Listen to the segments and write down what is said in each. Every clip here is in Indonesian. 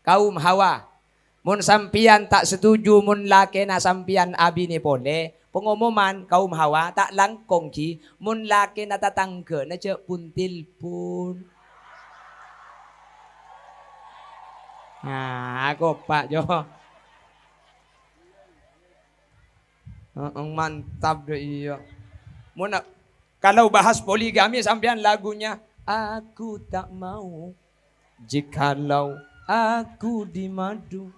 kaum Hawa. Mun sampian tak setuju mun lakena sampian abini pole. Pengumuman kaum Hawa tak langkong ki. Mun lakena tatangga na cek pun tilpun. Nah, aku Pak Jo. Mantap deh iya. Mun kalau bahas poligami sampean lagunya aku tak mau jikalau aku dimadu.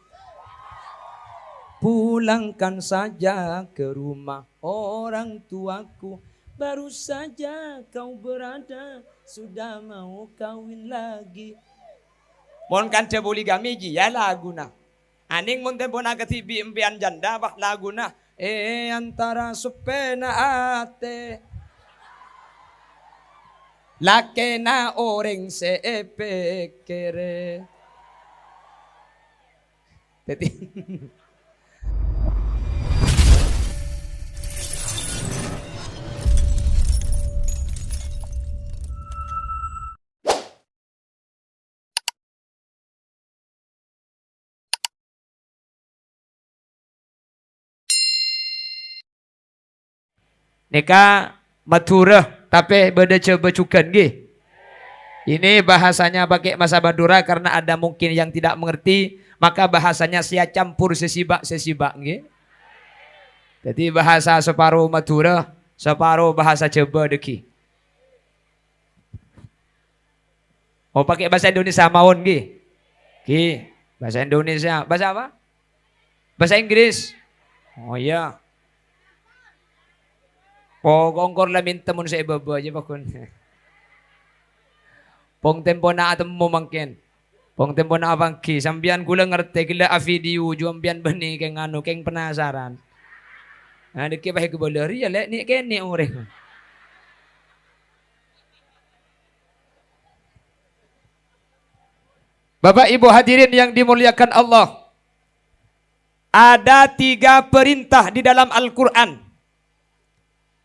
Pulangkan saja ke rumah orang tuaku. Baru saja kau berada, sudah mau kawin lagi. Mon kan te poligami ji ya laguna. Aning mon tempo na katibi impian janda bah laguna. Antara supena ate. Lakena orang sepekere. Jadi Nika Madura tapi beda coba cukan ge. Ini bahasanya pakai masa Madura karena ada mungkin yang tidak mengerti, maka bahasanya sia campur sesibak ge. Jadi bahasa separuh Madura, separuh bahasa Jawa deki. Oh pakai bahasa Indonesia mawon ge. Ge, bahasa Indonesia. Bahasa apa? Bahasa Inggris. Oh iya. Kongkor lah minta mun sa ibaba aja pakun. Pong tempo na atam mo mangkin. Pong tempo na abangki. Sambian kula ngerti kila a video juambian bani keng anu keng penasaran. Nah deki pahe kebolari ya lek ni kene ureng. Bapak Ibu hadirin yang dimuliakan Allah. Ada 3 perintah di dalam Al-Quran.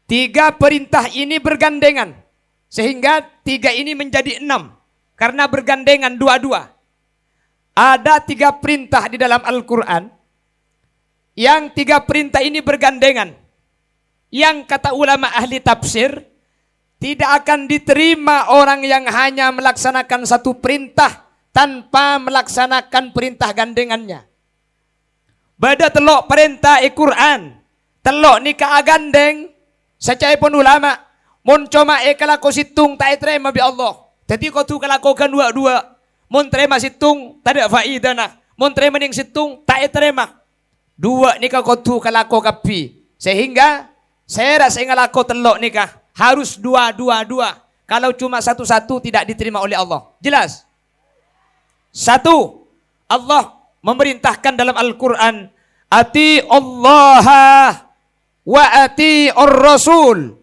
3 perintah ini bergandengan. Sehingga 3 ini menjadi 6. Karena bergandengan dua-dua. Ada 3 perintah di dalam Al-Quran. Yang 3 perintah ini bergandengan. Yang kata ulama ahli tafsir. Tidak akan diterima orang yang hanya melaksanakan satu perintah. Tanpa melaksanakan perintah gandengannya. Bada telok perintah Al-Quran. Telok nikah gandeng. Secai pun ulama, mun cuma kalako situng tak terima bi Allah. Jadi kau tu kalako kan dua-dua, mun terima situng tak ada faedah nah. Mun terima ning situng tak terima. Dua nikah kau tu kalako kapi. Sehingga saya rasa ngalako telok nikah harus dua. Kalau cuma satu-satu tidak diterima oleh Allah. Jelas? 1. Allah memerintahkan dalam Al-Quran, ati Allah wa ati'ur rasul.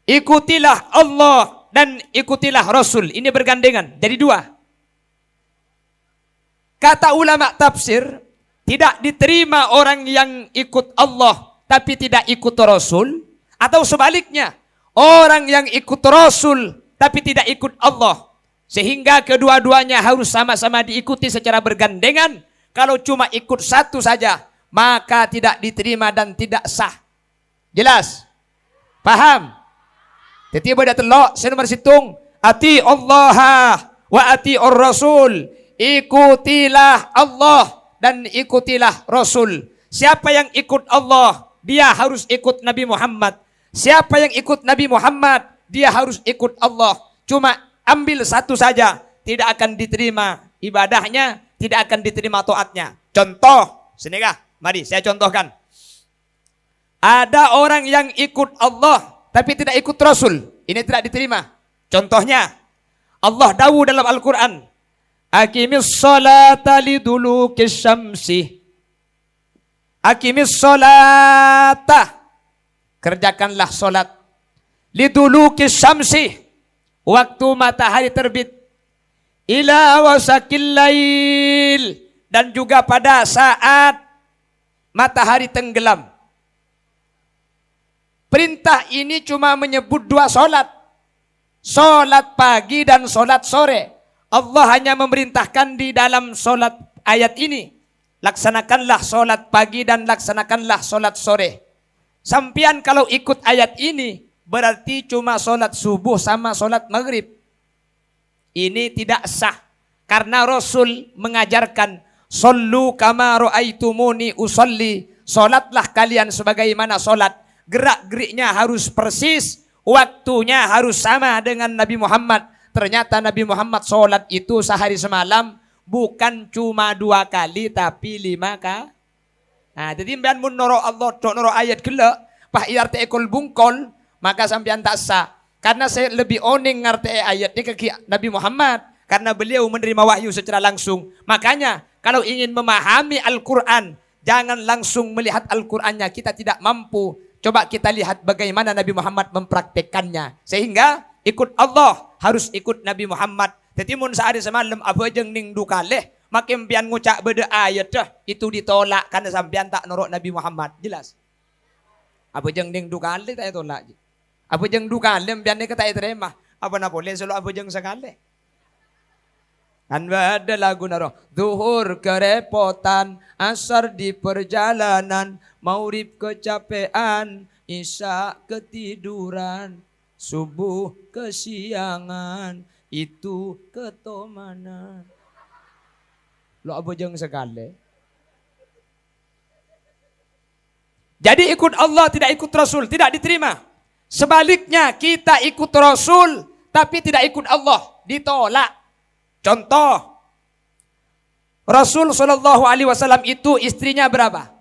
Ikutilah Allah dan ikutilah Rasul. Ini bergandengan. Jadi 2. Kata ulama tafsir, tidak diterima orang yang ikut Allah tapi tidak ikut Rasul. Atau sebaliknya, orang yang ikut Rasul tapi tidak ikut Allah. Sehingga kedua-duanya harus sama-sama diikuti secara bergandengan. Kalau cuma ikut satu saja, maka tidak diterima dan tidak sah. Jelas? Paham? Jadi pada telok saya nomor situng ati Allah wa ati Rasul. Ikutilah Allah dan ikutilah Rasul. Siapa yang ikut Allah, dia harus ikut Nabi Muhammad. Siapa yang ikut Nabi Muhammad, dia harus ikut Allah. Cuma ambil satu saja, tidak akan diterima ibadahnya, tidak akan diterima taatnya. Contoh, sini kah? Mari saya contohkan. Ada orang yang ikut Allah tapi tidak ikut Rasul. Ini tidak diterima. Contohnya, Allah dawuh dalam Al-Quran, Aqimis salata lidulukis syamsi. Aqimis salata. Kerjakanlah solat. Lidulukis syamsi. Waktu matahari terbit. Ila wasakil lail. Dan juga pada saat matahari tenggelam. Perintah ini cuma menyebut 2 solat. Solat pagi dan solat sore. Allah hanya memerintahkan di dalam solat ayat ini, laksanakanlah sholat pagi dan laksanakanlah sholat sore. Sampian kalau ikut ayat ini, berarti cuma sholat subuh sama sholat maghrib. Ini tidak sah. Karena Rasul mengajarkan, Sallu kama ra'aitumuni usolli. Sholatlah kalian sebagaimana sholat. Gerak-geriknya harus persis. Waktunya harus sama dengan Nabi Muhammad. Ternyata Nabi Muhammad sholat itu sehari semalam. Bukan cuma 2 kali tapi 5 kali. Nah, jadi sampean mun noro Allah tok noro ayat gela, pah iarte ekol bungkol, maka sampean tak sah. Karena saya lebih oning ngerti ayat ini ke Nabi Muhammad karena beliau menerima wahyu secara langsung. Makanya kalau ingin memahami Al-Qur'an, jangan langsung melihat Al-Qur'annya, kita tidak mampu. Coba kita lihat bagaimana Nabi Muhammad mempraktekannya. Sehingga ikut Allah harus ikut Nabi Muhammad. Jadi mun sehari semalam apa jeng ning dukaleh, makin pian ngucak beda ayat dah, itu ditolak karena sampean tak norok Nabi Muhammad. Jelas? Apa jeng ning dukaleh tak tolak. Apa jeng dukaleh pian ni kata terima. Apa na boleh selalu apa jeng sekali. Kan ada lagu naro, zuhur kerepotan, asar di perjalanan, maurib kecapean, isya ketiduran, subuh kesiangan, itu ketomanan. Lo apa jeng sekali. Jadi ikut Allah tidak ikut Rasul tidak diterima. Sebaliknya kita ikut Rasul tapi tidak ikut Allah, ditolak. Contoh, Rasul Shallallahu Alaihi Wasallam itu istrinya berapa?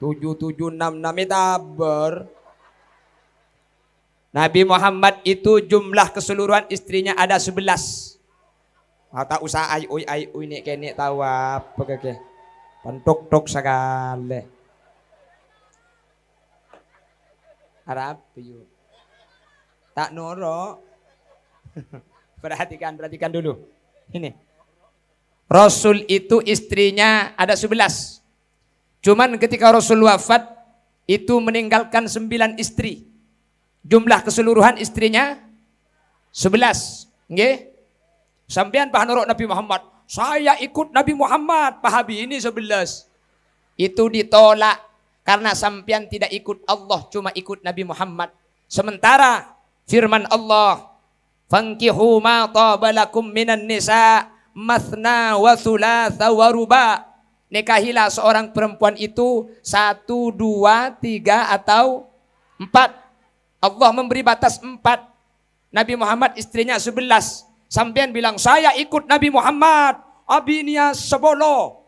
7766 tabar. Nabi Muhammad itu jumlah keseluruhan istrinya ada 11. Tak usah ay ini kene tahu apa keke. Pantok-tok sekali. Harap yuk. Tak noro. Perhatikan dulu. Ini. Rasul itu istrinya ada 11. Cuman ketika Rasul wafat itu meninggalkan 9 istri. Jumlah keseluruhan istrinya 11. Nggih? Sampean pah norok Nabi Muhammad. Saya ikut Nabi Muhammad. Pahabi ini 11. Itu ditolak karena sampean tidak ikut Allah, cuma ikut Nabi Muhammad. Sementara firman Allah, fankihu ma tabalakum minan nisa mathna wa thulatha wa ruba. Nikahilah seorang perempuan itu 1, 2, 3 atau 4. Allah memberi batas 4. Nabi Muhammad istrinya 11. Sampean bilang saya ikut Nabi Muhammad. Abinia sebolo.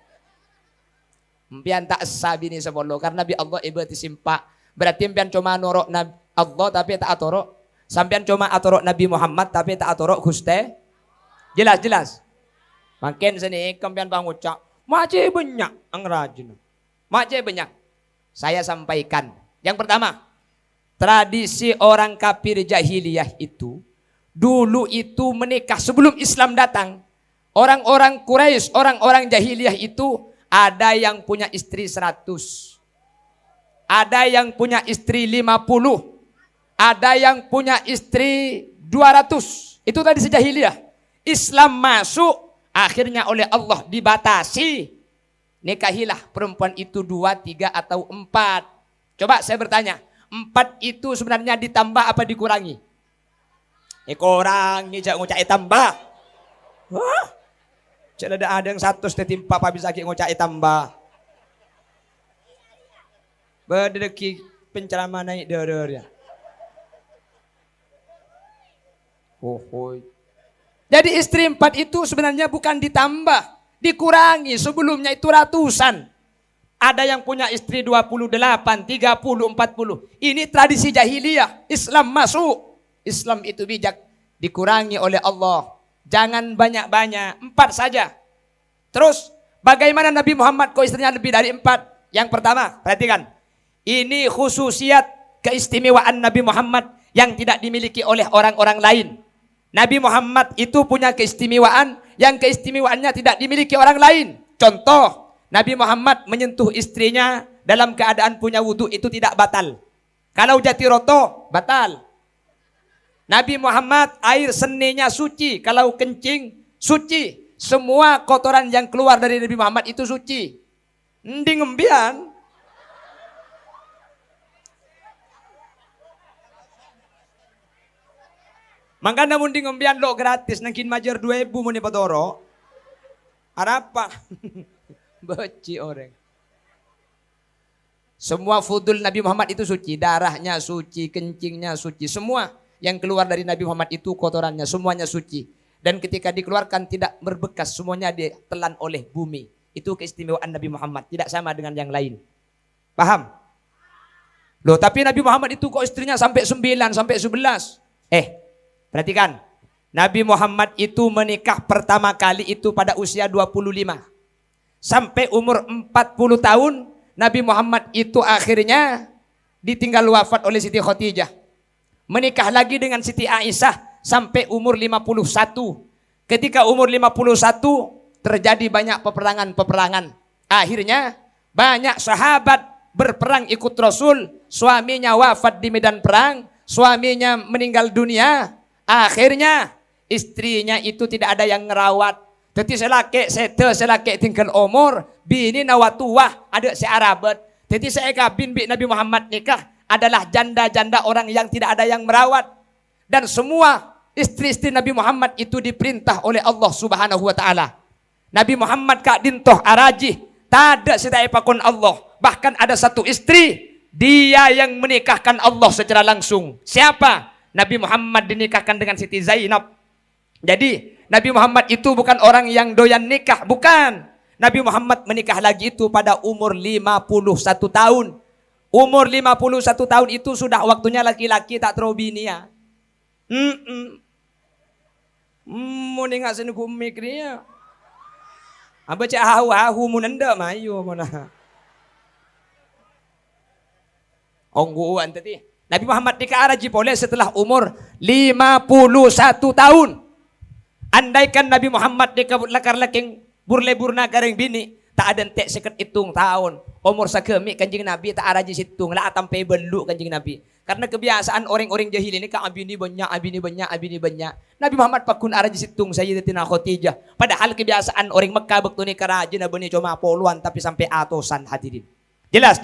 Sampean tak sah bini sebolo karena Nabi Allah ibati simpa. Berarti sampean cuma norok Nabi Allah tapi tak atorok. Sampean cuma atorok Nabi Muhammad tapi tak atorok Gusti. Jelas. Makin sini sampean bangucak. Macam banyak angrajin. Macam banyak. Saya sampaikan. Yang pertama, tradisi orang kafir jahiliyah itu dulu itu menikah sebelum Islam datang. Orang-orang Quraisy, orang-orang jahiliyah itu ada yang punya istri 100. Ada yang punya istri 50. Ada yang punya istri 200. Itu tadi sejahiliyah. Islam masuk, akhirnya oleh Allah dibatasi. Nikahilah perempuan itu 2, 3 atau 4. Coba saya bertanya, 4 itu sebenarnya ditambah apa dikurangi? Kurangi, jangan ngucai tambah. Wah, jangan ada yang 100 ditimpa apa bisa ngucai tambah. Berdeki penceramah naik ya. Jadi istri 4 itu sebenarnya bukan ditambah, dikurangi. Sebelumnya itu ratusan. Ada yang punya istri 28, 30, 40. Ini tradisi jahiliyah. Islam masuk. Islam itu bijak. Dikurangi oleh Allah. Jangan banyak-banyak. 4 saja. Terus bagaimana Nabi Muhammad kok istrinya lebih dari 4? Yang pertama, perhatikan. Ini khususiat keistimewaan Nabi Muhammad yang tidak dimiliki oleh orang-orang lain. Nabi Muhammad itu punya keistimewaan yang keistimewaannya tidak dimiliki orang lain. Contoh, Nabi Muhammad menyentuh istrinya dalam keadaan punya wudhu itu tidak batal. Kalau jati roto, batal. Nabi Muhammad air seninya suci. Kalau kencing suci. Semua kotoran yang keluar dari Nabi Muhammad itu suci. Ndi ngembian. Maka namun di ngembian lo gratis. Nangkin majar 2.000 muni patoro. Apa? Beci orang. Semua fudul Nabi Muhammad itu suci. Darahnya suci, kencingnya suci. Semua yang keluar dari Nabi Muhammad itu kotorannya. Semuanya suci. Dan ketika dikeluarkan tidak berbekas. Semuanya ditelan oleh bumi. Itu keistimewaan Nabi Muhammad. Tidak sama dengan yang lain. Paham? Loh tapi Nabi Muhammad itu kok istrinya sampai 9, sampai 11. Perhatikan. Nabi Muhammad itu menikah pertama kali itu pada usia 25. Sampai umur 40 tahun. Nabi Muhammad itu akhirnya ditinggal wafat oleh Siti Khadijah. Menikah lagi dengan Siti Aisyah sampai umur 51. Ketika umur 51 terjadi banyak peperangan-peperangan. Akhirnya banyak sahabat berperang ikut Rasul. Suaminya wafat di medan perang. Suaminya meninggal dunia. Akhirnya istrinya itu tidak ada yang ngerawat. Jadi selake tinggal umur, bini nawatuah, ada searabat. Jadi saya kabin bi Nabi Muhammad nikah adalah janda-janda orang yang tidak ada yang merawat. Dan semua istri-istri Nabi Muhammad itu diperintah oleh Allah Subhanahu wa taala. Nabi Muhammad kak dintoh araji, tak ada sedaya pakon Allah. Bahkan ada satu istri, dia yang menikahkan Allah secara langsung. Siapa? Nabi Muhammad dinikahkan dengan Siti Zainab. Jadi Nabi Muhammad itu bukan orang yang doyan nikah, bukan. Nabi Muhammad menikah lagi itu pada umur 51 tahun. Umur 51 tahun itu sudah waktunya laki-laki tak terobini ya. Mau nengak sini kumikriya. Apa cak hahu munenda mayu mana. Ongguan tadi. Nabi Muhammad nikah araji boleh setelah umur 51 tahun. Andaikan Nabi Muhammad lakar-laking burle-burna kareng bini, tak ada entek seket hitung tahun. Umur sakemi kanjing Nabi tak araji situng lah sampai belu kanjing Nabi. Karena kebiasaan orang-orang jahil ini kan abini banyak. Nabi Muhammad pakun araji situng Sayyidatina Khadijah. Padahal kebiasaan orang Mekah bektu ni karaja na bani cuma poluan tapi sampai atosan hadirin. Jelas.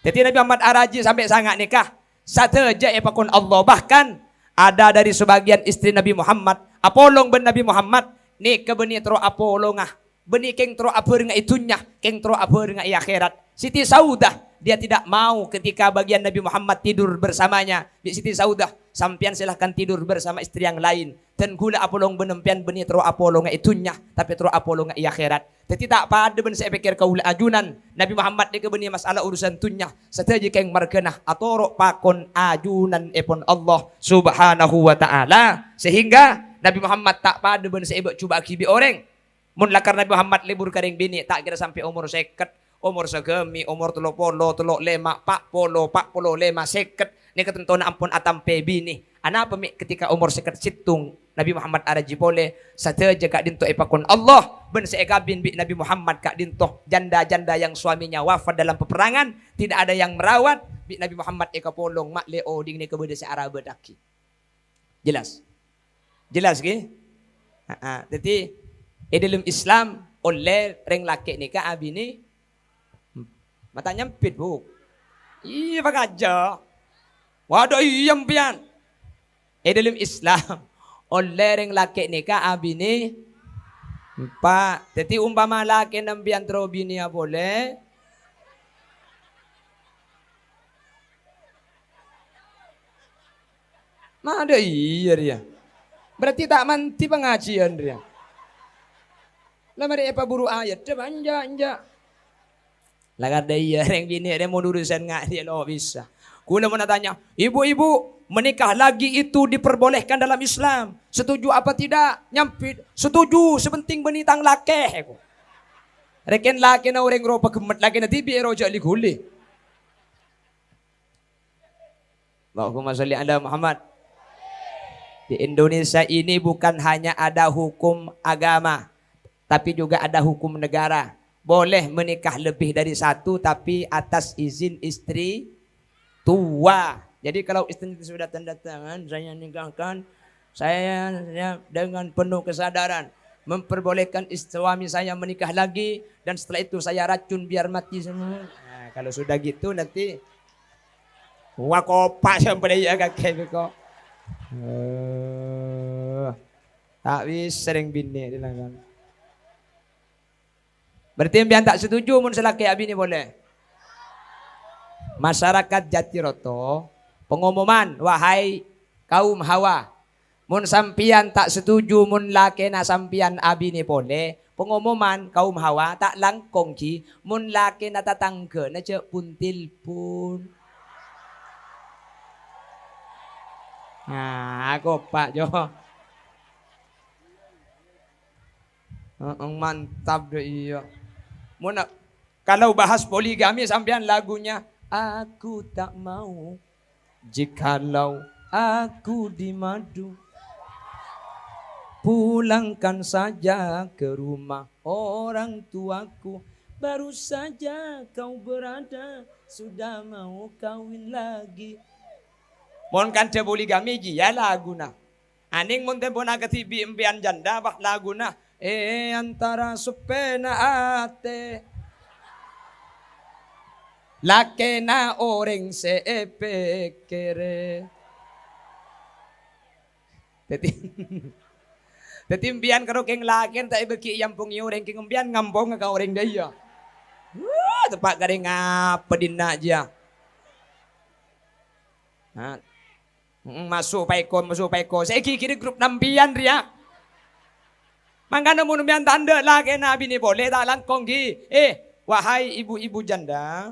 Jadi Nabi Muhammad araji sampai sangat nikah. Sateja pakun Allah. Bahkan ada dari sebagian istri Nabi Muhammad, apolong ben Nabi Muhammad, ni kebeni tro apolong beni keng tro aper nga itunya, keng tro aper nga akhirat. Siti Saudah, dia tidak mau ketika bagian Nabi Muhammad tidur bersamanya. Di Siti Saudah, sampian silahkan tidur bersama istri yang lain. Dan gula apolong benempian beni tro apolong nga itunya, tapi tro apolong nga akhirat. Jadi tak pada ben saya pikir kaula ajunan Nabi Muhammad ni kebeni masalah urusan tunya sateji keng markenah atau pakon ajunan epon Allah Subhanahu wa taala sehingga Nabi Muhammad tak pada ben saya coba kibi orang mun lakar Nabi Muhammad libur karing bini tak kira sampai umur 50 umur segemi umur 30 35 40 lima 50 ni ketentuan ampun atampe bini ana pemi ketika umur 50 situng Nabi Muhammad araji boleh sateja kak dinto ipakon Allah ben seekabin bi Nabi Muhammad kak dinto janda-janda yang suaminya wafat dalam peperangan tidak ada yang merawat bi Nabi Muhammad eka polong mak leo ding ni kebede se Arab daki. Jelas ke? Jadi dalam Islam oleh reng laki ni ka abini mata nyempit bu. Iya bagaja. Waduh iya pian. Dalam Islam oleh reng laki nikah abini 4. Jadi umpama laki nambian tro bini ya boleh. Ada iya dia. Berarti tak manti pengajian dia. Lama dia apa buru ayat dia anja. Lagar dia iya reng bini dia mau urusan ngak dia lo bisa. Kula mau tanya, ibu-ibu menikah lagi itu diperbolehkan dalam Islam. Setuju apa tidak? Nyampit. Setuju, sepenting benitang laki. Reken laki na orang ropa kemet laki na tibi roja liguli. Allahumma sholli ala Muhammad. Di Indonesia ini bukan hanya ada hukum agama, tapi juga ada hukum negara. Boleh menikah lebih dari satu, tapi atas izin istri tua. Jadi kalau istri sudah tanda tangan, saya nikahkan, saya dengan penuh kesadaran memperbolehkan suami saya menikah lagi, dan setelah itu saya racun biar mati semua. Nah, kalau sudah gitu nanti wakopak sampai ya kakek kok. Tak bisa sering bini dilakukan. Berarti yang tak setuju mun selaki abi ini boleh. Masyarakat Jatiroto pengumuman, wahai kaum Hawa, mun sampian tak setuju mun laki na sampian abi ni boleh. Pengumuman kaum Hawa tak langkong ci, mun laki na tatangga na cek puntil pun. Nah, aku Pak Jo. Mantap deh iya. Muna, kalau bahas poligami sampean lagunya aku tak mau jikalau aku dimadu, pulangkan saja ke rumah orang tuaku, baru saja kau berada sudah mau kawin lagi. Mon kan te poligami ya laguna. Aning mon tempo na katibi impian janda bah laguna. Antara supena ate lake na orang sepekere. Teti impian karo keng laken tak ibeki yampung orang keng impian ngampong ka orang daya. Tepak garing apa dina aja. Masuk paiko. Saya kiri grup nampian ria. Mangkana mun mian tanda lagi nabi ni boleh tak langkong gi. Wahai ibu-ibu janda,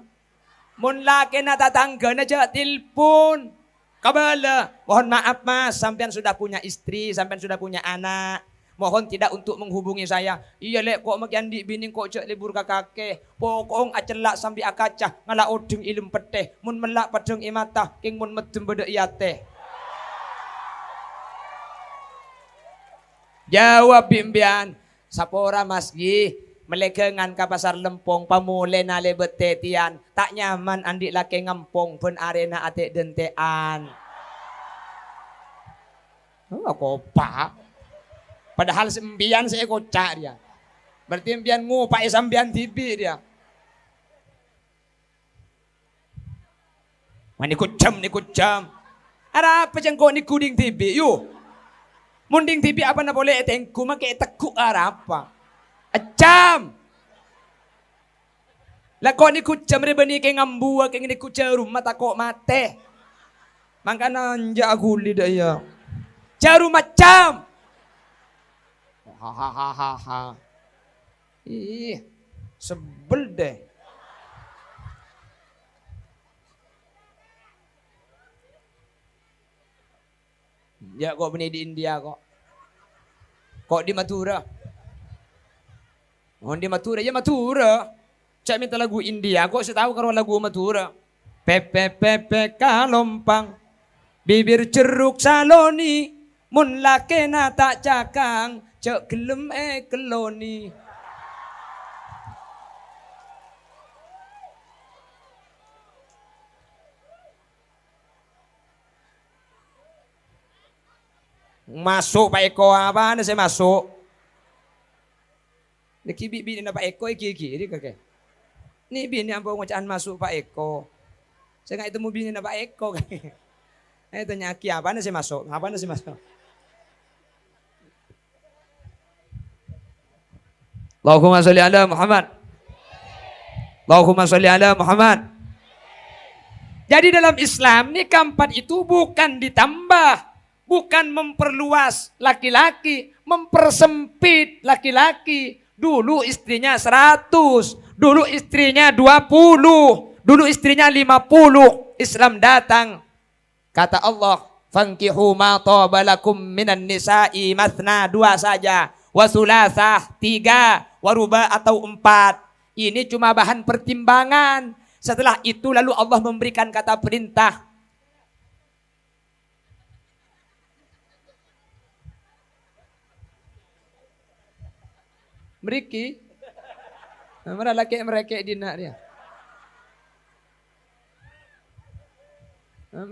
mun laki na tatangga na jak tilpun. Kabala, mohon maaf mas, sampean sudah punya istri, sampean sudah punya anak. Mohon tidak untuk menghubungi saya. Iya lek kok makiandi bini kok cek libur kakake. Pokong acelak sambil akacah ngala odeng ilum peteh. Mun melak padeng imata king mun medem bedek yate. Jawab bimbian, sapora masgi melegengan ke pasar lempong pamule na lebetetian tak nyaman andik laki ngampong pun arena atik dentean. Kopak. Padahal sembian saya kocak dia. Berarti sembian ngupai sambian tibi dia. Ni kucam. Ada apa jengkok ni kuding tibi yuk. Munding tibi apa na boleh tengku make tekuk apa? Acam. Lah kok ni kucam rebeni ke ngambu ke ni kucam rumah takok mate. Mangkana anja guli daya. Jaru macam. Ha. Ih, sebel deh. Ya kok benih di India kok. Kok di Mathura? Oh di Mathura, ya Mathura. Cak minta lagu India, kok saya tahu kalau lagu Mathura. Pepe kalompang, bibir ceruk saloni, mun lake na tak cakang, cak gelem keloni. Masuk Pak Eko apa anda saya masuk. Niki bini na Pak Eko iki ini kakek. Ini bini apa ngocaan masuk Pak Eko. Saya nggak ketemu bini na Pak Eko kakek. Tanya aki apa anda saya masuk. Apa anda saya masuk. Allahumma sholli ala Muhammad. Allahumma sholli ala Muhammad. Jadi dalam Islam nikah 4 itu bukan ditambah. Bukan memperluas laki-laki, mempersempit laki-laki. Dulu istrinya 100, dulu istrinya 20, dulu istrinya 50. Islam datang. Kata Allah, fankihu ma taba lakum minan nisa'i mathna 2 saja, wa thulathah 3, wa ruba atau 4. Ini cuma bahan pertimbangan. Setelah itu lalu Allah memberikan kata perintah. Meriki, mereka dina dia.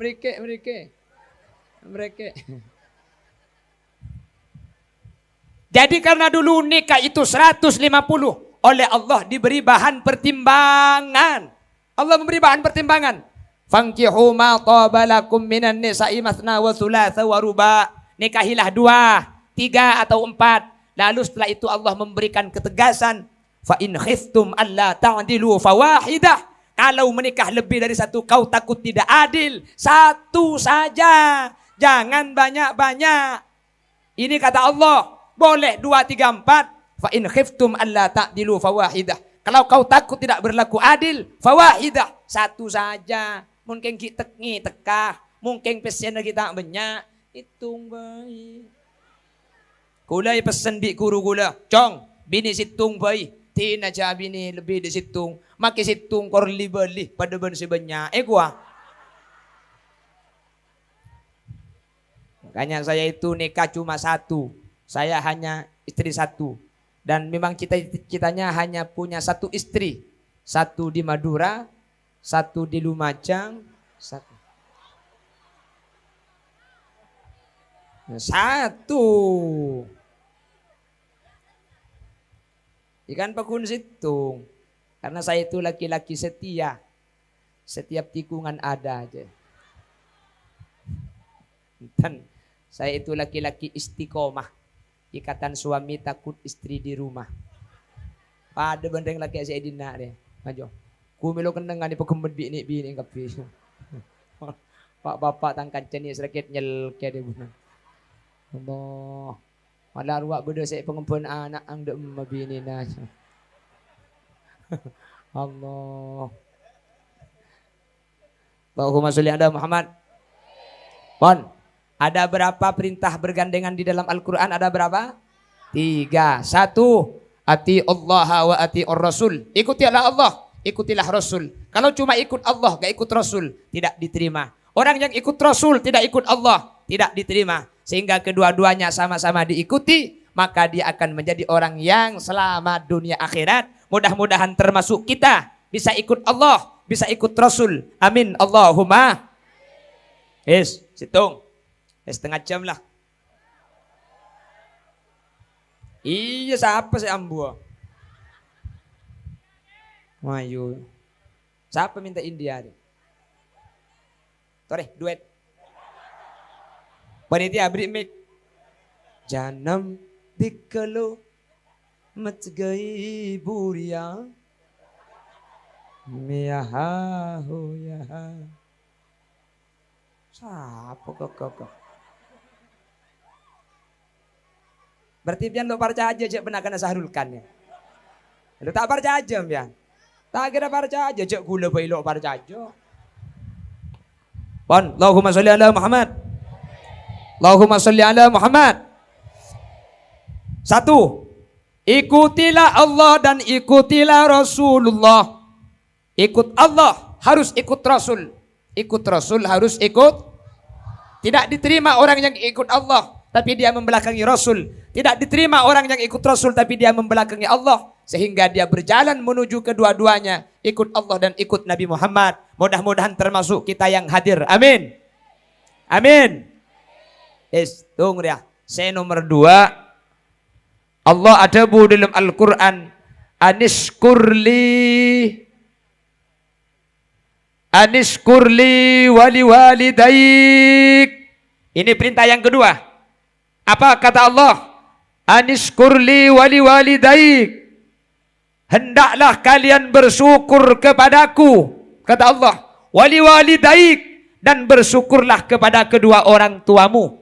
Mereka. Jadi karena dulu nikah itu 150, oleh Allah diberi bahan pertimbangan. Allah memberi bahan pertimbangan. Fankihu ma tabalakum minan nisa'i mathna wa thulatha wa ruba. Nikahilah 2, 3 atau 4. Lalu setelah itu Allah memberikan ketegasan. Fa in khiftum alla ta'dilu fawahidah. Kalau menikah lebih dari 1 kau takut tidak adil, 1 saja. Jangan banyak-banyak. Ini kata Allah. Boleh 2, 3, 4. Fa in khiftum alla ta'dilu fawahidah. Kalau kau takut tidak berlaku adil, fawahidah, 1 saja. Mungkin kita tekah, mungkin pesen kita banyak. Hitung baik. Kulai pesen bi guru gula. Cong, bini situng baik. Tina aja bini lebih di situng. Maki situng korli beli pada ben sebanyak. Gua. Makanya saya itu nikah cuma 1. Saya hanya istri 1. Dan memang cita-citanya hanya punya 1 istri. 1 di Madura, 1 di Lumajang, 1. Ikan pakun situng. Karena saya itu laki-laki setia. Setiap tikungan ada aja. Dan saya itu laki-laki istiqomah. Ikatan suami takut istri di rumah. Pada benteng laki saya dina deh. Maju. Ku melo kendeng ni pekembet bini kapi. Pak bapak tangkan ceni sedikit nyel ke de buna. Allah. Malah ruak beda saya pengempun anak ang de bini na. Allah. Allahumma sholli ala Muhammad. Pon. Ada berapa perintah bergandengan di dalam Al-Quran? Ada berapa? 3. 1. Ati Allah wa ati Rasul. Ikutilah Allah, ikutilah Rasul. Kalau cuma ikut Allah, gak ikut Rasul, tidak diterima. Orang yang ikut Rasul, tidak ikut Allah, tidak diterima. Sehingga kedua-duanya sama-sama diikuti, maka dia akan menjadi orang yang selamat dunia akhirat. Mudah-mudahan termasuk kita bisa ikut Allah, bisa ikut Rasul. Amin. Allahumma. Yes, situng. Setengah jam lah. Iya, siapa sih Ambo? Mayu. Siapa minta India? Tore, duet. Panitia beri mic. Janam dikalo matgai buria. Miyaha ho yaha. Siapa kok? Berarti pian lo percaya aja benar kena sahrulkan ya. Lo tak percaya aja pian. Tak kira percaya aja gula bayi lo percaya aja. Pon, Allahumma sholli ala Muhammad. Allahumma sholli ala Muhammad. 1. Ikutilah Allah dan ikutilah Rasulullah. Ikut Allah harus ikut Rasul. Ikut Rasul harus ikut. Tidak diterima orang yang ikut Allah tapi dia membelakangi Rasul. Tidak diterima orang yang ikut Rasul tapi dia membelakangi Allah. Sehingga dia berjalan menuju kedua-duanya. Ikut Allah dan ikut Nabi Muhammad. Mudah-mudahan termasuk kita yang hadir. Amin. Amin. Tunggu ya. Saya nomor 2. Allah ada dalam Al-Quran. Anishkurli wali walidaik. Ini perintah yang kedua. Apa kata Allah? Anishkurli wali walidaik. Hendaklah kalian bersyukur kepadaku. Kata Allah. Wali walidaik. Dan bersyukurlah kepada kedua orang tuamu.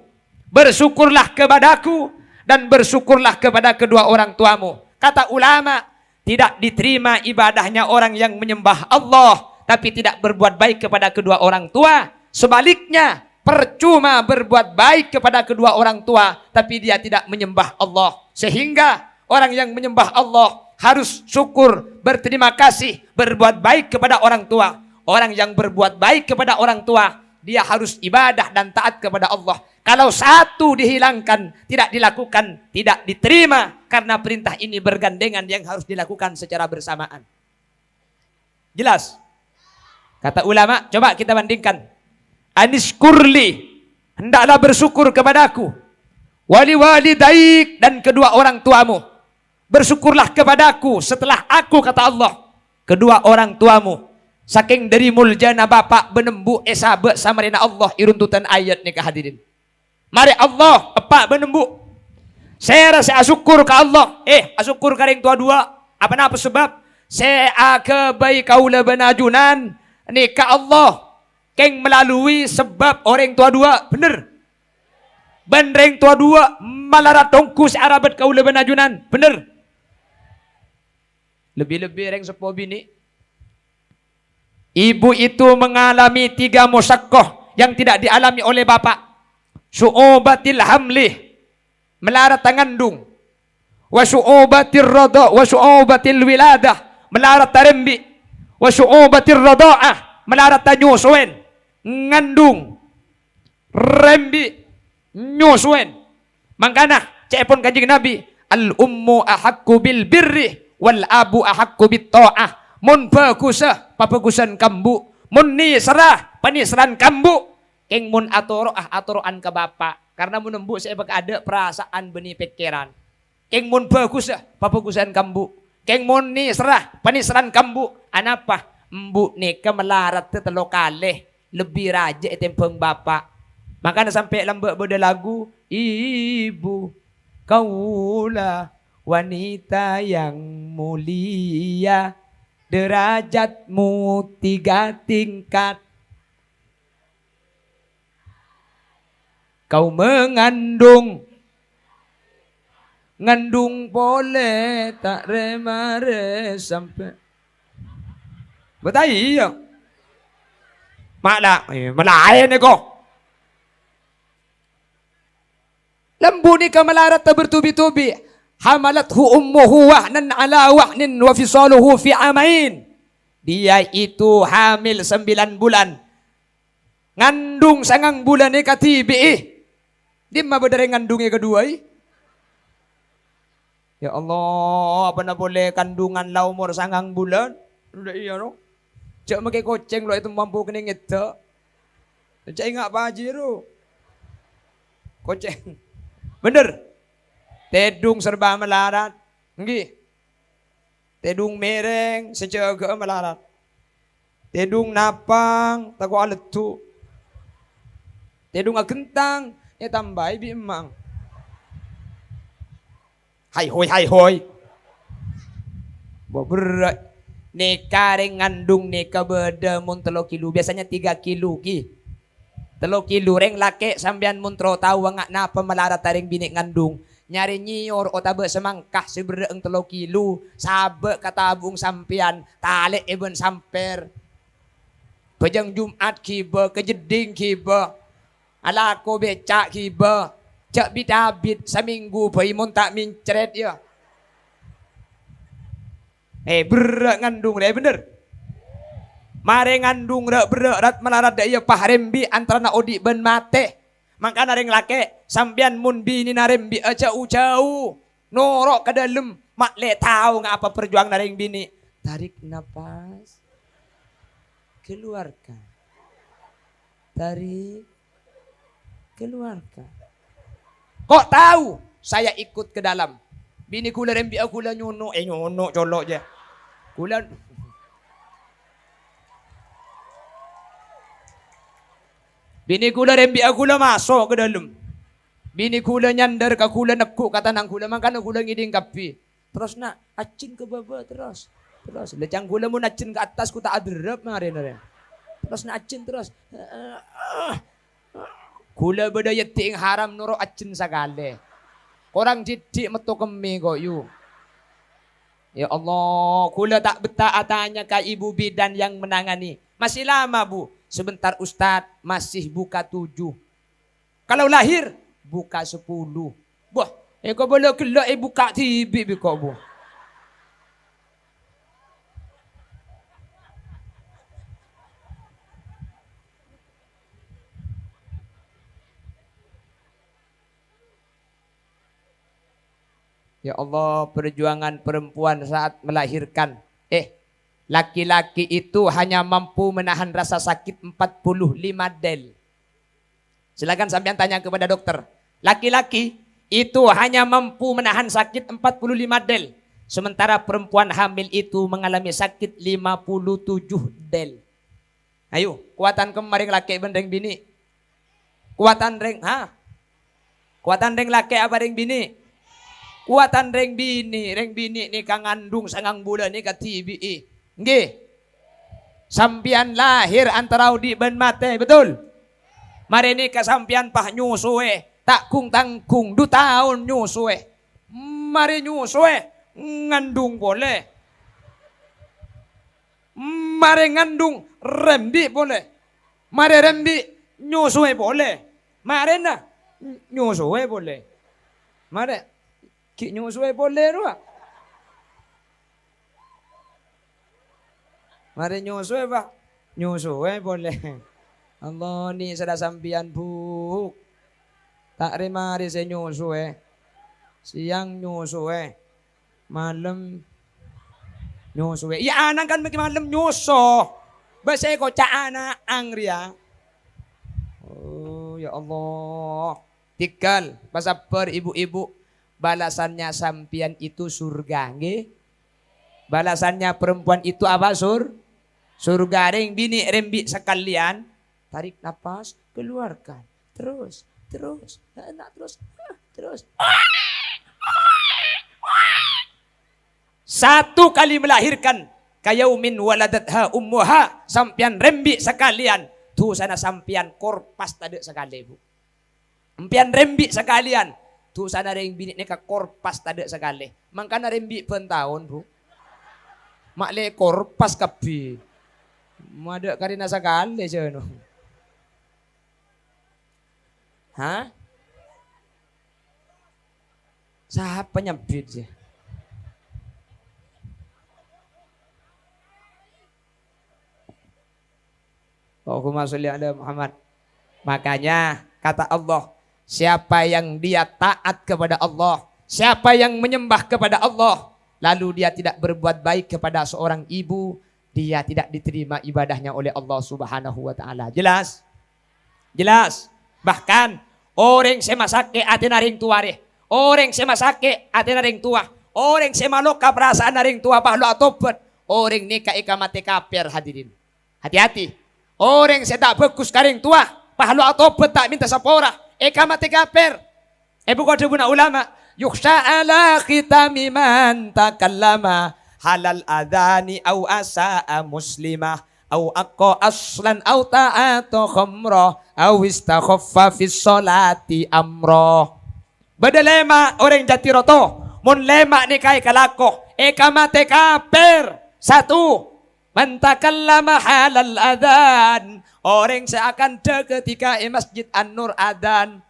Bersyukurlah kepadaku. Dan bersyukurlah kepada kedua orang tuamu. Kata ulama. Tidak diterima ibadahnya orang yang menyembah Allah. Tapi tidak berbuat baik kepada kedua orang tua. Sebaliknya, percuma berbuat baik kepada kedua orang tua, tapi dia tidak menyembah Allah. Sehingga orang yang menyembah Allah harus syukur, berterima kasih, berbuat baik kepada orang tua. Orang yang berbuat baik kepada orang tua, dia harus ibadah dan taat kepada Allah. Kalau satu dihilangkan, tidak dilakukan, tidak diterima. Karena perintah ini bergandengan yang harus dilakukan secara bersamaan. Jelas? Kata ulama, coba kita bandingkan. Anishkurli, hendaklah bersyukur kepadaku. Wali walidaik, dan kedua orang tuamu. Bersyukurlah kepadaku setelah aku, kata Allah, kedua orang tuamu. Saking dari muljana bapak benembu esabe sama rina Allah iruntutan ayat ni hadirin. Mari Allah epak benembu. Saya rasa asyukur ke Allah. Asyukur ke yang tua dua. Apa sebab? Saya kebaik kaula benajunan ni ke Allah. Keng melalui sebab orang tua dua. Bener. Bandreng tua dua malarat tongkus arabat kaula benajunan. Bener. Lebih-lebih reng sepo bini. Ibu itu mengalami 3 musyaqqah yang tidak dialami oleh bapak. Su'ubatil hamli, melarat ngandung. Wa su'ubatir rada, wa su'ubatil wiladah, melarat rembi. Wa su'ubatir rada'ah, melarat nyusuin. Ngandung, rembi, nyusuin. Makanya cepon kanjeng Nabi, al ummu ahakku bil birri wal abu ahakku bit ta'ah. Mun bagusah pabagusan kambu, mun ni serah paniseran kambu, keng mun atoroan ke bapak, karena mun embu saya ada perasaan benih pikiran. Keng mun bagusah pabagusan kambu, keng mun ni serah paniseran kambu, anapa embu ni kemelarat tetelo kaleh lebih raja tempeng bapak. Makanya sampai lambak beda lagu, ibu kaulah wanita yang mulia, derajatmu 3 tingkat. Kau mengandung, ngandung boleh tak remare sampai. Betul ya? Maklah, melayan ni kau. Lembu ni kemelarat tak bertubi-tubi. Hamalathu ummuhu wahnan ala wahnin wa fisaluhu fi amain. Dia itu hamil 9 bulan. Ngandung sangang bulan ni katibi. Dia mah bedare ngandungnya kedua. Ya Allah, apa na boleh kandungan la umur sangang bulan? Udah iya no. Cak make koceng lo itu mampu kening itu. Cak ingat apa aja ro. Koceng. Bener. Tedung serba melarat. Nggih. Tedung mereng sejaga melarat. Tedung napang tago aletu. Tedung agentang ya tambah bi emang. Hai hoi. Berat. Neka reng ngandung neka beda mun 3 kilo. Biasanya 3 kilo ki. 3 kilo reng lake sambian mun tro tahu ngak napa melarat reng bini ngandung. Nyari nyior otabe semangkah sebereng 3 kilo. Sabe katabung sampian. Talek eben samper. Pejang Jumat kiba. Kejeding kiba. Alako becak kiba. Cak bidabit seminggu. Paimun tak mincret ya. Berat ngandung deh bener. Mare ngandung berat melarat daya pahrembi antara na odik ben mate. Maka naring lake sambian mun bini narembi jauh-jauh norok ke dalam mak le tahu ngapa perjuang naring bini. Tarik napas, keluarkan. Tarik, keluarkan. Kok tahu saya ikut ke dalam? Bini kula rembi kula nyono colok je. Kula bini kula rembi kula masuk ke dalam. Bini kula nyandar ke kula nekuk kata nang kula makana kula ngiding kapi. Terus nak acin ke bawah terus. Lecang kula mun acin ke atas ku tak aderep mare. Terus nak acin terus. Kula bedaya ting haram nuro acin sagale. Korang didik metu kemi kok yu. Ya Allah, kula tak betah tanya ke ibu bidan yang menangani. Masih lama bu. Sebentar Ustadz masih buka 7. Kalau lahir buka 10. Wah, kau boleh kelak buka TV kau bu. Ya Allah, perjuangan perempuan saat melahirkan. Laki-laki itu hanya mampu menahan rasa sakit 45 del. Silakan sampean tanya kepada dokter. Laki-laki itu hanya mampu menahan sakit 45 del. Sementara perempuan hamil itu mengalami sakit 57 del. Ayo, kuatan kemarin laki bendeng bini. Kuatan reng, kuatan reng laki apa reng bini? Kuatan reng bini ni kang ngandung sangang bulan ni ka TBE. Nggih. Sampian lahir antara di ben mate, betul? Mari ni kasampian pah nyusue, tak kung tangkung 2 tahun nyusue. Mari nyusue ngandung boleh. Mari ngandung rembi boleh. Mari rembi nyusue boleh. Mari na nyusue boleh. Mari ki nyusue boleh ruah. Mari nyusue pak. Nyusue boleh. Allah ni sada sampian buk. Tak remari saya nyusue. Siang nyusue. Malam nyusue. Ya anak kan malam nyuso. Bahasa ko caana angria. Oh ya Allah. Tikal pasaper ibu-ibu. Balasannya sampian itu surga. Nggih? Balasannya perempuan itu apa surga. Reng bini rembi sekalian. Tarik nafas, keluarkan. Terus. Enak terus. 1 kali melahirkan. Kayaumin waladatha ummuha. Sampian rembi sekalian. Tuh sana sampian korpas tadi sekali bu. Sampian rembi sekalian. Tuh sana reng bini neka korpas tadi sekali. Mangkana rembi pentahun bu. Makle korpas kapi. Mada karina sekali jono. Siapa nyebut sih? Allahumma sholli ala Muhammad. Makanya kata Allah, siapa yang dia taat kepada Allah, siapa yang menyembah kepada Allah, lalu dia tidak berbuat baik kepada seorang ibu, dia tidak diterima ibadahnya oleh Allah Subhanahu wa taala. Jelas? Jelas. Bahkan orang semasake atina ring tuare. Orang semasake atina ring tua. Orang semaloka perasaan ring tua pahlo atopet. Orang nikah ikamate kafir hadirin. Hati-hati. Orang sedak bagus karing tua. Pahlo atopet tak minta sapora. Ikamate kafir. Bukan debuna ulama. Yukhsha ala khitami man takallama. Halal adani au asa'a muslimah. Au aqqa aslan au ta'ata khamra au istakhaffa fis salati amra. Badalema orang jati roto mun lema ni kai kalako ekamate kafir. 1 mantakallama halal adzan. Orang seakan ketika masjid An-Nur adzan.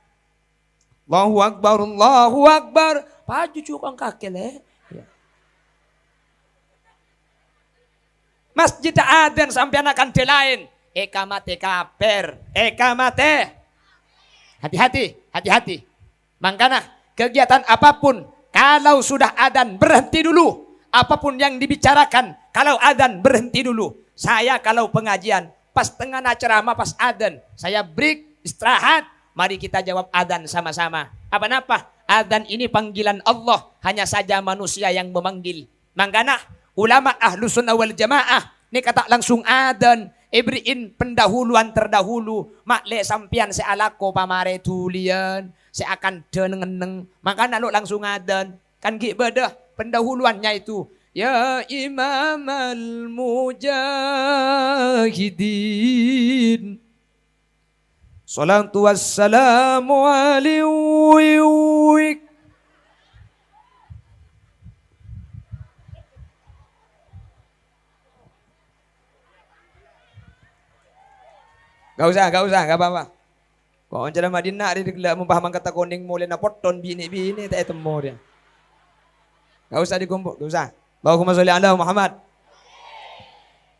Allahu akbar. Paju cukang kakele. Masjid adzan sampai akan delain. Ekamate kafir. Ekamate. Hati-hati. Makanya kegiatan apapun. Kalau sudah adzan berhenti dulu. Apapun yang dibicarakan. Kalau adzan berhenti dulu. Saya kalau pengajian. Pas tengah ceramah pas adzan. Saya break istirahat. Mari kita jawab adzan sama-sama. Apa-apa? Adzan ini panggilan Allah. Hanya saja manusia yang memanggil. Makanya ulama ahlu sunnah wal jamaah. Ini kata langsung adzan. Ibriin pendahuluan terdahulu. Makle sampian sealako pamare tulian. Seakan deneng-neng. Maka lo langsung adzan. Kan bedah pendahuluannya itu. Ya imam al-mujahidin. Salatu wassalamu alaihi. Gak usah, gak apa-apa. Kau orang Madinah dia gelap memaham kata kuning mulai na poton bini tak temu dia. Gak usah dikumpul, gak usah. Allahumma sholli ala Muhammad.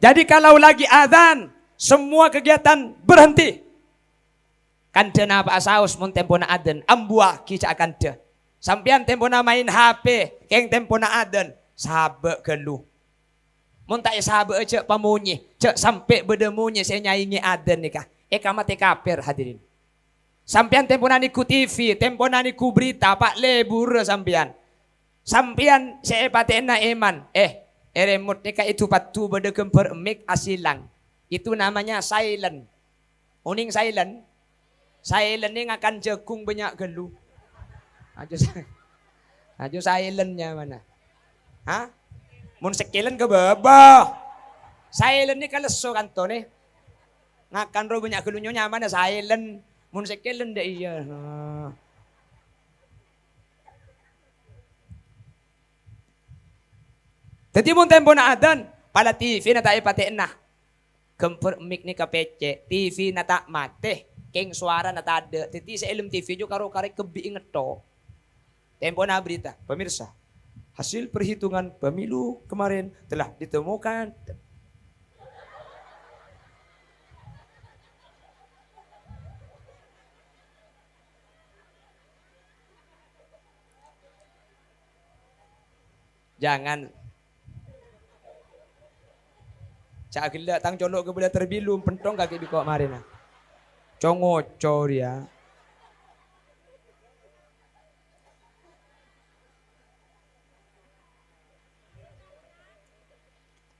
Jadi kalau lagi azan, semua kegiatan berhenti. Kan dena apa asaus mun tempona adzan, ambua kica akan de. Sampian tempona main HP, keng tempona adzan, sabe gelu. Mun tak sahabat aja pamunyi, cek sampai berdemunya saya nyanyi adzan nikah. Ekamate kafir hadirin. Sampian temponan iku TV, temponan iku berita, Pak lebur sampian. Sampian saya patena eman. Remot nika itu patu beda kemper emik asilang. Itu namanya silent. Uning silent. Silent ini akan jagung banyak gelu. Ajo silentnya mana? Hah? Mun sekilen ke baba. Silent ini kaleso kanto nih. Ngakan ro banyak gelunya nyaman silent. Mun sekilen deh iya. Jadi mun tempo na adan, pala TV na tayo pati na. Kemper mic ni kapece, TV na tak mate, keng suara na tada. Jadi sa ilm TV jo karo kare kebiing to. Tempo na berita, pemirsa. Hasil perhitungan pemilu kemarin telah ditemukan. Jangan. Cak gila tang colok ke boleh terbilum pentong kaki biko kemarin. Congoco dia.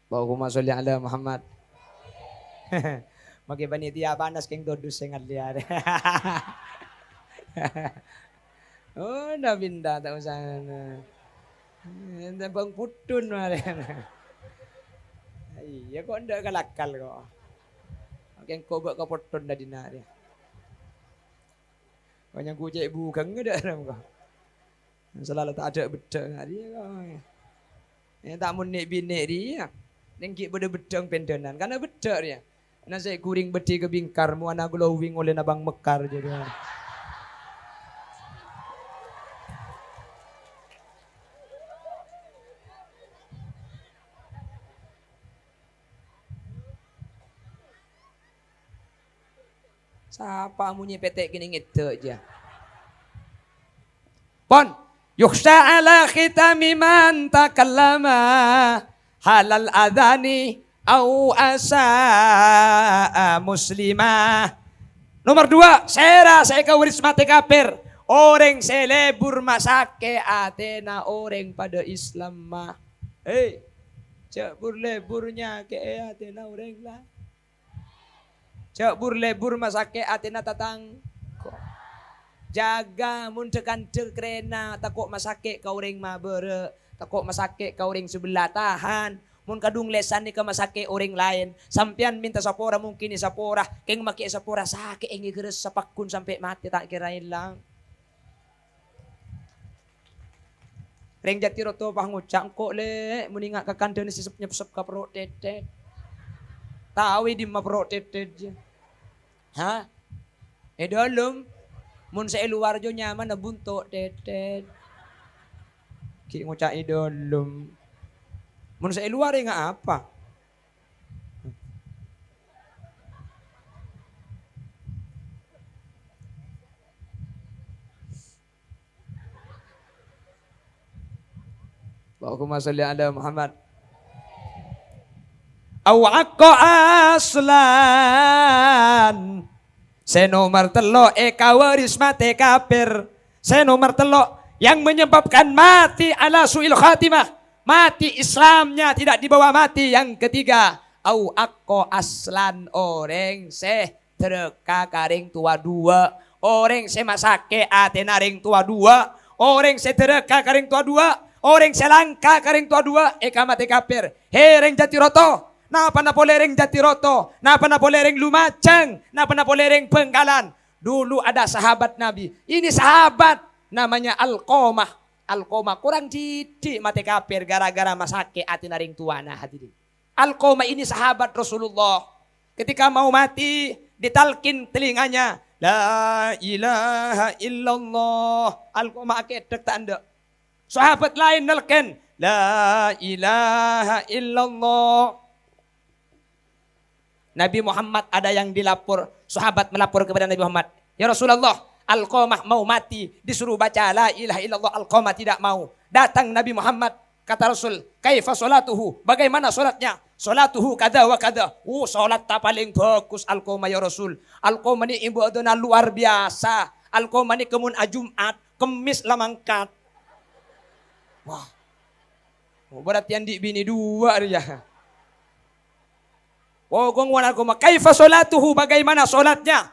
Allahumma sholli ala Muhammad. Maki panitia panas keng dodus sengat liar. Oh, dah pindah tak usah. Entah bang putun kemarin. Iya kok ndak kalakal kok. Keng kobak kau putun dah dinar dia. Banyak gujek bukan ada ram kau. Selalu tak ada bedeng dia kau. Tak mun nek binek dia. Nengki beda bedeng pendenan karena bedek dia. Nasi kuring beti ke bingkar mu anak glowing oleh nabang mekar jadi. Siapa munyi petek gini itu aja. Pon, yukhsha ala khitami man takallama halal adhani au asa muslimah. Nomor 2, saya kawiris mati kafir. Orang selebur masake atena orang pada Islam mah. Cak burleburnya ke atena orang lah. Cak burlebur masake atena tatang. Jaga mun tekan tekrena takok masake kau orang mah bere. Takok masake kau orang sebelah tahan. Mun kadung lesan ni ke masake orang lain. Sampian minta sapora mungkin ni sapora. Keng maki sapora sakit engi geres sapakun sampai mati tak kirain lang. Reng jati roto pah ngucak kok le. Muningat ke kandang ni sisep nyep-sep ka perut tetet. Tawi di ma perut tetet je. Ha? Dalam. Mun sa luar jo nyaman na buntok tetet. Ki ngucak dalam. Mun sa luar nga apa? Allahumma sholli ala Muhammad. Awaqqa aslan. Senomor telo kawaris mati kafir. Senomor telo yang menyebabkan mati ala su'il khatimah. Mati Islamnya tidak dibawa mati. Yang ketiga, awaqqa aslan orang se tereka karing tua dua. Orang se masake atena ring tua dua. Orang se tereka karing tua dua. Orang selangka karing tua dua. Mati kafir. Hereng jati roto. Napa na polereng Jatiroto, napa na polereng Lumajang, napa na polereng Bengkalan. Dulu ada sahabat Nabi. Ini sahabat namanya Alqamah. Alqamah kurang didik mati kafir gara-gara masake ati naring tuana hadirin. Alqamah ini sahabat Rasulullah. Ketika mau mati ditalkin telinganya, la ilaha illallah. Alqamah akedek tak anda. Sahabat lain nelken, la ilaha illallah. Nabi Muhammad ada yang dilapor, sahabat melapor kepada Nabi Muhammad. Ya Rasulullah, Alqamah mau mati, disuruh baca la ilaha illallah, Alqamah tidak mau. Datang Nabi Muhammad Kata Rasul, kaifa salatuhu? Bagaimana salatnya? Salatuhu kada wa kada. Salat ta paling bagus Alqamah ya Rasul. Alqamah ni ibadahna luar biasa. Alqamah ni kemun Jumat, Kemis lamangkat. Wah. Berarti andi bini dua dia. Gong wan Alqamah, kaifa salatuhu? Bagaimana salatnya?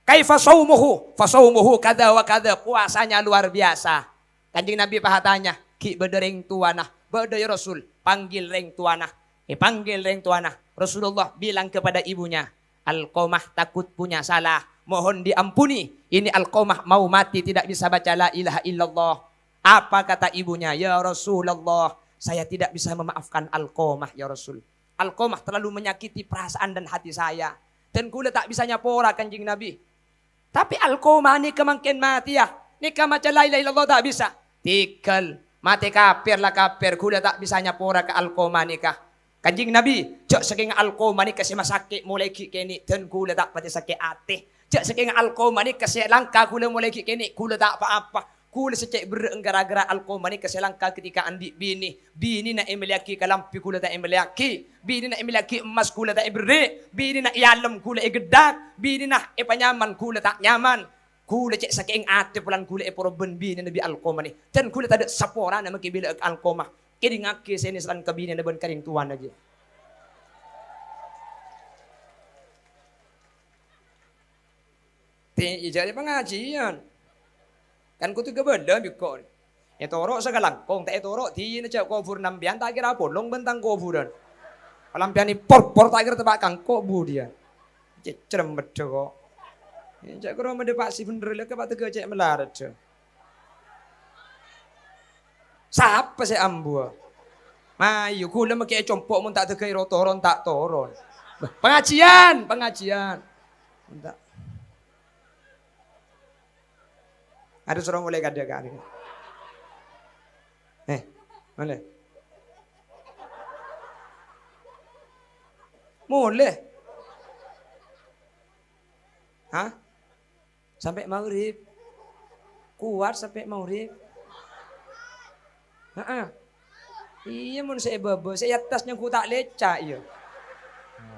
Kaifa saumuhu? Fa saumuhu kada wa kada. Puasanya luar biasa. Kanjeng Nabi pahatanya, ki bedereng tuanah, beda ya Rasul, panggil reng tuanah. Panggil reng tuanah. Rasulullah bilang kepada ibunya, Alqamah takut punya salah, mohon diampuni. Ini Alqamah mau mati tidak bisa baca la ilaha illallah. Apa kata ibunya? Ya Rasulullah, saya tidak bisa memaafkan Alqamah ya Rasul. Alqamah terlalu menyakiti perasaan dan hati saya. Dan kula tak bisa nyapora Kanjeng Nabi. Tapi Alqamah ni kemangkin mati ya. Ni kamaca la ilaha illallah tak bisa. Tikal, mati kafir lah kafir, kula tak bisa nyapora ke Alqamah nikah. Kanjeng Nabi, cak saking Alqamah ni kasi masakit mulai kini, dan kula tak pati sakit hati. Cak saking Alqamah ni kasi langka kula mulai kini, kula tak apa-apa. Kula secek berenggara-gara Alqamah ni kasi langka ketika andi bini. Bini nak emeliaki kalampi kula tak emeliaki. Bini nak emeliaki emas kula tak beri. Bini nak ialem kula gedak. Bini nak panyaman kula tak nyaman. Kula cek saking ate pulang kula poroben bini Nabi Alqamah ni. Dan kula tak ada sapora nama kibila Alqamah. Kini ngaki sini selan kabini na ben karing tuan aja. Jadi pengajian. Kan kutu kebenda bikon. Etorok segalangkong tak etorok di na cek kofur nambian tak kira polong bentang kofuran. Alampian ni por tak kira tebak kangkok bu dia. Cek cerem bedo kok. Cek kira mendepak si bener lah kepak tega cek melarat cek. Siapa si ambu? Mayu kula makai compok mun tak tega rotoron tak toron. Pengajian. Entah. Ada seorang mulai kada kan? Mana? Mulai. Hah? Sampai maghrib. Kuat sampai maghrib. Iya mun saya babo, saya atasnya ku tak lecak iya.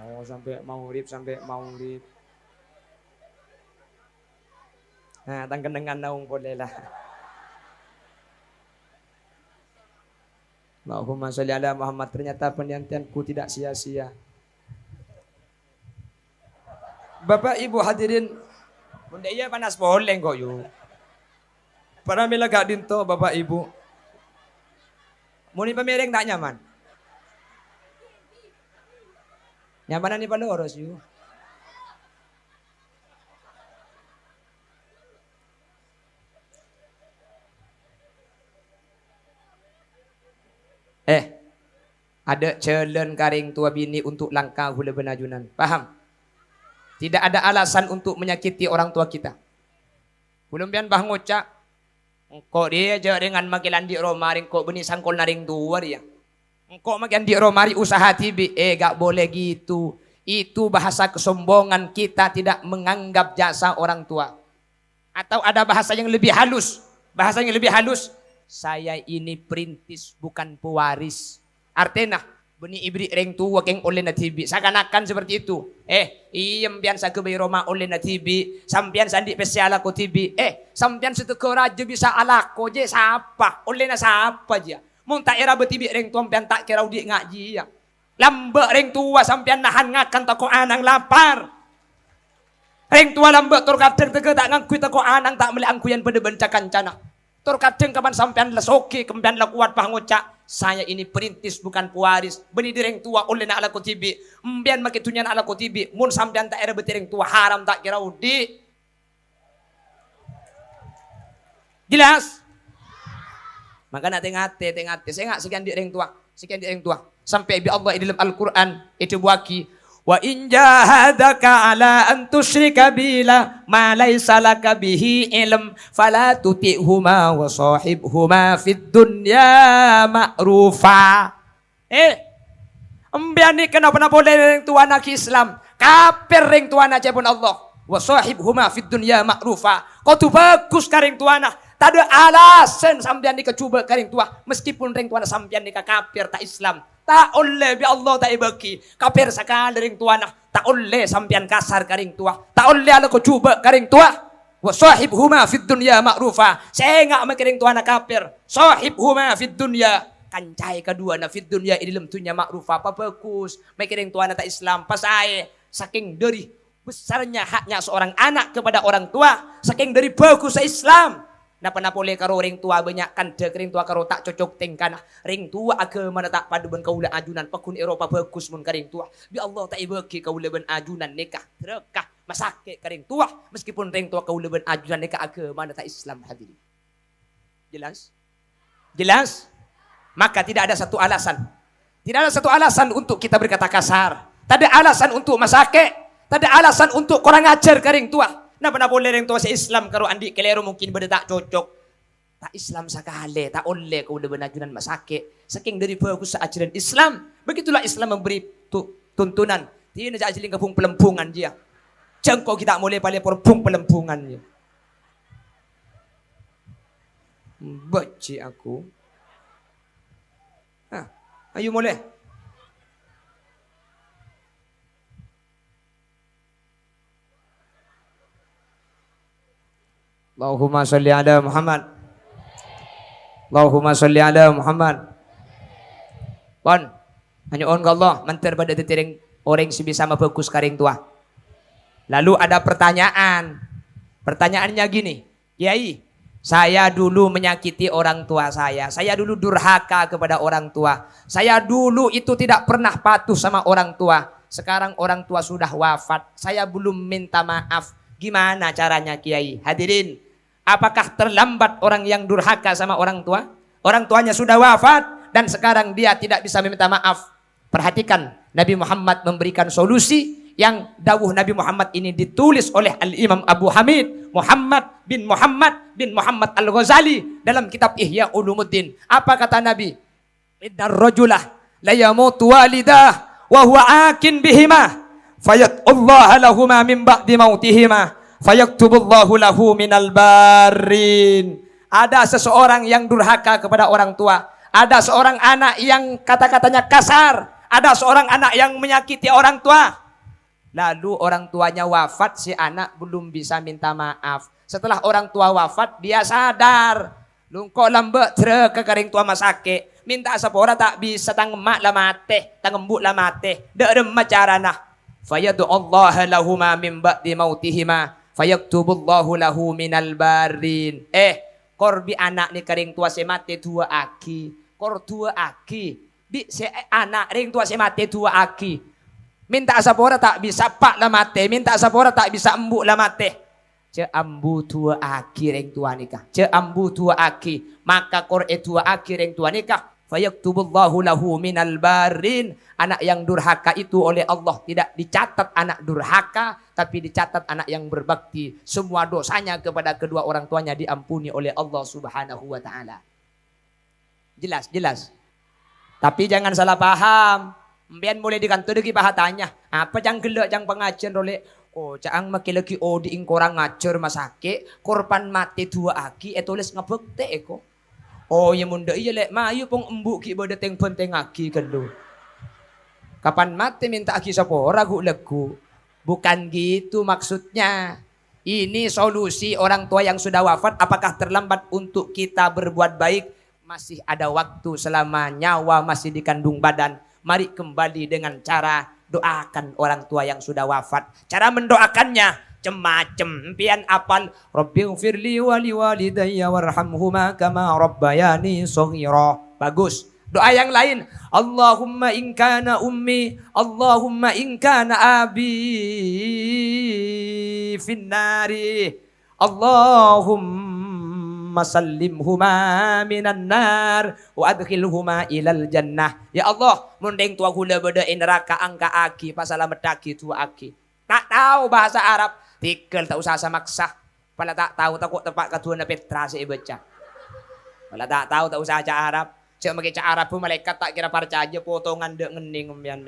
Oh, sampai maghrib. Nah, tang kenengan naung boleh lah. Allahumma sholli ala Muhammad. Ternyata penantianku tidak sia-sia. Bapak Ibu hadirin, bunda iya panas boleh kok yuk. Para mila gak dinto Bapak Ibu. Muni pemireng tak nyaman? Nyamanan ni paloros yuk. Ada jalan karing tua bini untuk langkah hula benajunan. Paham? Tidak ada alasan untuk menyakiti orang tua kita. Belum pian bah ngocak. Engkau dia aja dengan makilan di romari engkau benih sangkol naring tua dia. Engkau makilan di romari usaha tibi. Gak boleh gitu. Itu bahasa kesombongan, kita tidak menganggap jasa orang tua. Atau ada bahasa yang lebih halus. Bahasa yang lebih halus. Saya ini perintis bukan pewaris. Artinya benih ibri reng tua keng oleh na tibi. Seakan-akan seperti itu. Iyem pian sa kebay Roma oleh na tibi. Sampian sandi pesyala ko tibi. Sampian setuko raja bisa alako je siapa? Oleh na siapa je? Mun tak era betibi reng tua pian tak kira di ngaji ya. Lambek reng tua sampian nahan ngakan tako anang lapar. Reng tua lambek tur kadang tege tak ngangkui tako anang tak meli angkuyan pada bencakan cana. Tur kadang kapan sampean lesoki kemudian la kuat bah ngocak. Saya ini perintis bukan pewaris. Beni direng tua oleh na ala kotibi. Mbian makitunya na ala kotibi. Mun sampean tak era betireng tua haram tak kira udi. Jelas? Maka nak tengate. Saya nggak sekian direng tua. Sampai bi Allah di dalam Al-Quran itu buaki. Wa in jahadaka ala an tusyrika bila ma laysa laka bihi ilm fala tuti'huma wa sahibhuma fid dunya ma'rufa. Embian ni kenapa boleh ring tuan nak Islam? Kafir ring tuan aja pun Allah. Wa sahibhuma fid dunya ma'rufa. Kau tu bagus ka ring tuan. Tak ada alasan sampean nika cuba karing tua. Meskipun ring tua sampean nika kafir tak Islam. Tak oleh bi Allah tak ibaki. Kafir sakali ring tua nah. Tak oleh sampean kasar karing tua. Tak oleh ala ko cuba karing tua. Wa sahibhuma fid dunya ma'rufa. Saya enggak makiring tua nak kafir. Sahibhuma fid dunya. Kancai kedua na fid dunya ini dalam dunya ma'rufa. Apa bagus. Makiring tua nak tak Islam. Pasai saking dari besarnya haknya seorang anak kepada orang tua, saking dari bagus Islam. Napa boleh karo ring tua banyak kan dek ring tua karo tak cocok tingkana. Ring tua agama tak padu ben kaula ajunan pekun Eropa bagus mun karing tua. Bi Allah tak ibagi kaula ben ajunan nikah rekah masake karing tua meskipun ring tua kaula ben ajunan nikah agama tak Islam hadirin. Jelas? Jelas? Maka tidak ada satu alasan. Tidak ada satu alasan untuk kita berkata kasar. Tak ada alasan untuk masake. Tak ada alasan untuk kurang ajar karing tua. Napa boleh ring tua se-Islam karo andi kelero mungkin beda tak cocok. Tak Islam sakale, tak oleh kau udah benajunan masake. Saking dari bagus ajaran Islam. Begitulah Islam memberi tuntunan. Tidak nak ajarin kapung pelempungan dia. Jangkau kita mulai pada perpung pelempungan dia. Baci aku. Ayo mulai. Allahumma sholli ala Muhammad. Allahumma sholli ala Muhammad. Pon, hanya on Allah mantar pada tetiring orang si bisa bagus karing tua. Lalu ada pertanyaan. Pertanyaannya gini, Kiai, saya dulu menyakiti orang tua saya. Saya dulu durhaka kepada orang tua. Saya dulu itu tidak pernah patuh sama orang tua. Sekarang orang tua sudah wafat. Saya belum minta maaf. Gimana caranya Kiai? Hadirin, apakah terlambat orang yang durhaka sama orang tua? Orang tuanya sudah wafat dan sekarang dia tidak bisa meminta maaf. Perhatikan, Nabi Muhammad memberikan solusi yang dawuh Nabi Muhammad ini ditulis oleh Al-Imam Abu Hamid Muhammad bin Muhammad Al-Ghazali dalam kitab Ihya Ulumuddin. Apa kata Nabi? Iddar rajulah la yamutu walidah wa huwa akin bihima fayatullah lahuma min ba'di mautihima fayaktubullahu lahu minal barin. Ada seseorang yang durhaka kepada orang tua. Ada seorang anak yang kata-katanya kasar. Ada seorang anak yang menyakiti orang tua. Lalu orang tuanya wafat, si anak belum bisa minta maaf. Setelah orang tua wafat, dia sadar. Lungkok lambek ke karing tua masake. Minta sapora tak bisa tang emak lah mate, tang embuk lah mate. Dek remah carana. Fayadu Allah lahuma min ba'di mautihima fayaktubullahu lahu minal barin. Korbi anak ni karing tua se mate dua aki. Kor dua aki. Bi se anak ring tua se mate dua aki. Minta sapora tak bisa pak lah mate. Minta sapora tak bisa embuk lah mate. Ce ambu dua aki ring tua nikah. Ce ambu dua aki. Maka kor dua aki ring tua nikah. Fayaktubullahu lahu minal barin. Anak yang durhaka itu oleh Allah tidak dicatat anak durhaka, tapi dicatat anak yang berbakti. Semua dosanya kepada kedua orang tuanya diampuni oleh Allah Subhanahu wa taala. Jelas, jelas. Tapi jangan salah paham. Mbian mulai di kantor lagi pahatanya. Apa jang gelak jang pengajian oleh oh caang maki lagi di ingkorang ngajar masake korban mati dua aki tulis ngebekte eko. Oh ya munda iya lek mayu pong embuk ki bada teng penteng aki kan lu. Kapan mati minta aki sapora gu legu. Bukan gitu maksudnya. Ini solusi orang tua yang sudah wafat. Apakah terlambat untuk kita berbuat baik? Masih ada waktu selama nyawa masih dikandung badan. Mari kembali dengan cara doakan orang tua yang sudah wafat. Cara mendoakannya macam-macam. Pian apal Rabbighfirli wa liwalidayya warhamhuma kama rabbayani shaghira. Bagus. Doa yang lain, Allahumma in kana ummi, Allahumma in kana abi finnari, Allahumma sallimhuma minan nar wa adkhilhuma ilal jannah. Ya Allah, mundeng tua gula beda neraka angka aki pasalamet daki tua aki. Tak tahu bahasa Arab, tikel tak usah maksa. Pala tak tahu takut tepat katuan Petra saya baca. Pala tak tahu tak usah aja Arab. Cak make cak Arab pun malaikat tak kira percaya potongan dek ngening umbian.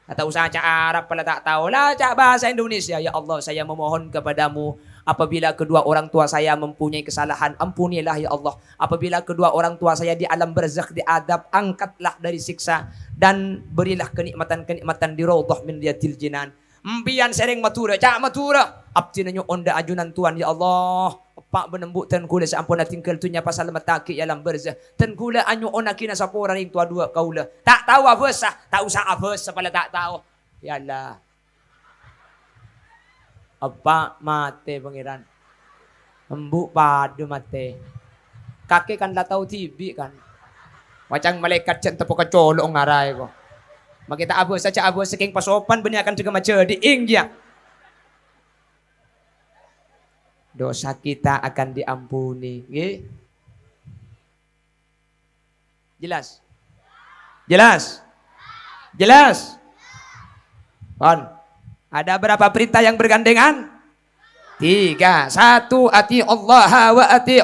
Tak usah cak Arab pala tak tahu lah cak bahasa Indonesia. Ya Allah, saya memohon kepadamu Apabila kedua orang tua saya mempunyai kesalahan, ampunilah ya Allah. Apabila kedua orang tua saya di alam barzakh diadab, angkatlah dari siksa dan berilah kenikmatan-kenikmatan di raudhah min riyadil jinan. Mbian sering matura, cak matura. Abdi nanyo onda ajunan Tuhan ya Allah. Pak benembuk tan kula sampun tinggal tunya pasal mataki alam barzakh. Tan kula anyo onakina sapora ring tua dua kaula. Tak tahu apa sah, tak usah apa sah pala tak tahu. Ya Allah. Apa mate pangeran. Embuk padu mate. Kakek kan dah tahu tibi kan. Macam malaikat cen tepuk kecolok ngarai ko. Makita abo saja abo saking pasopan benih akan juga macam di dia. Dosa kita akan diampuni. Nggih. Jelas? Jelas? Jelas? Kon. Ada berapa perintah yang bergandengan? 3. 1. Ati Allah wa ati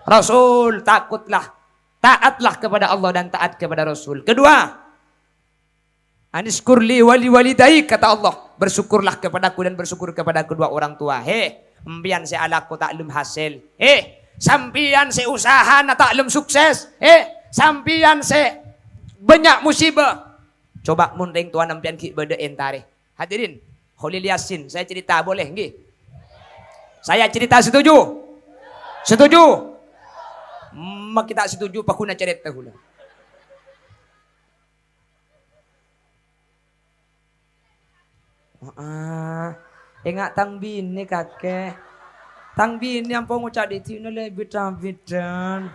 Rasul. Takutlah. Taatlah kepada Allah dan taat kepada Rasul. Kedua. Aniskurli wali walidai, kata Allah. Bersyukurlah kepadaku dan bersyukur kepada kedua orang tua. Empian se alaku taklum hasil. Sampian se usaha na taklum sukses. Sampian se banyak musibah. Coba munding tuan empian ki beda entare. Hadirin, Khalil Yasin, saya cerita boleh nggih? Saya cerita setuju? Setuju? Mak kita setuju pak kuna cerita hula. Ingat tang bini kakek. Tang bini yang pengucap di sini lebih bidan.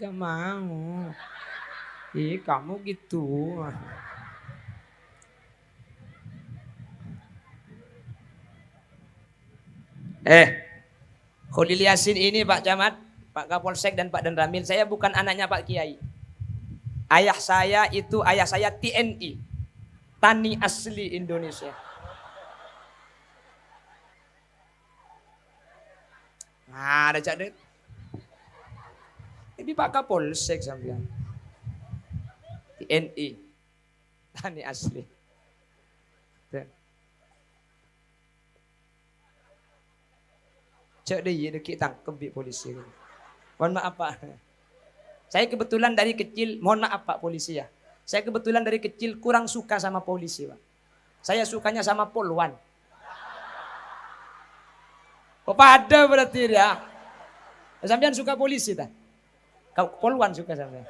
Gak mau. Kamu gitu. Khalil Yasin ini Pak Camat, Pak Kapolsek dan Pak Danramil, saya bukan anaknya Pak Kiai. Ayah saya TNI, Tani Asli Indonesia. Nah, ada cak. Ini Pak Kapolsek sampean. TNI, Tani Asli. Cek deh, kita tangkep di polisi. Mohon maaf Pak. Saya kebetulan dari kecil, mohon maaf Pak polisi ya. Saya kebetulan dari kecil kurang suka sama polisi Pak. Saya sukanya sama polwan. Oh pada berarti ya. Sampean suka polisi tak? Kau polwan suka sampean.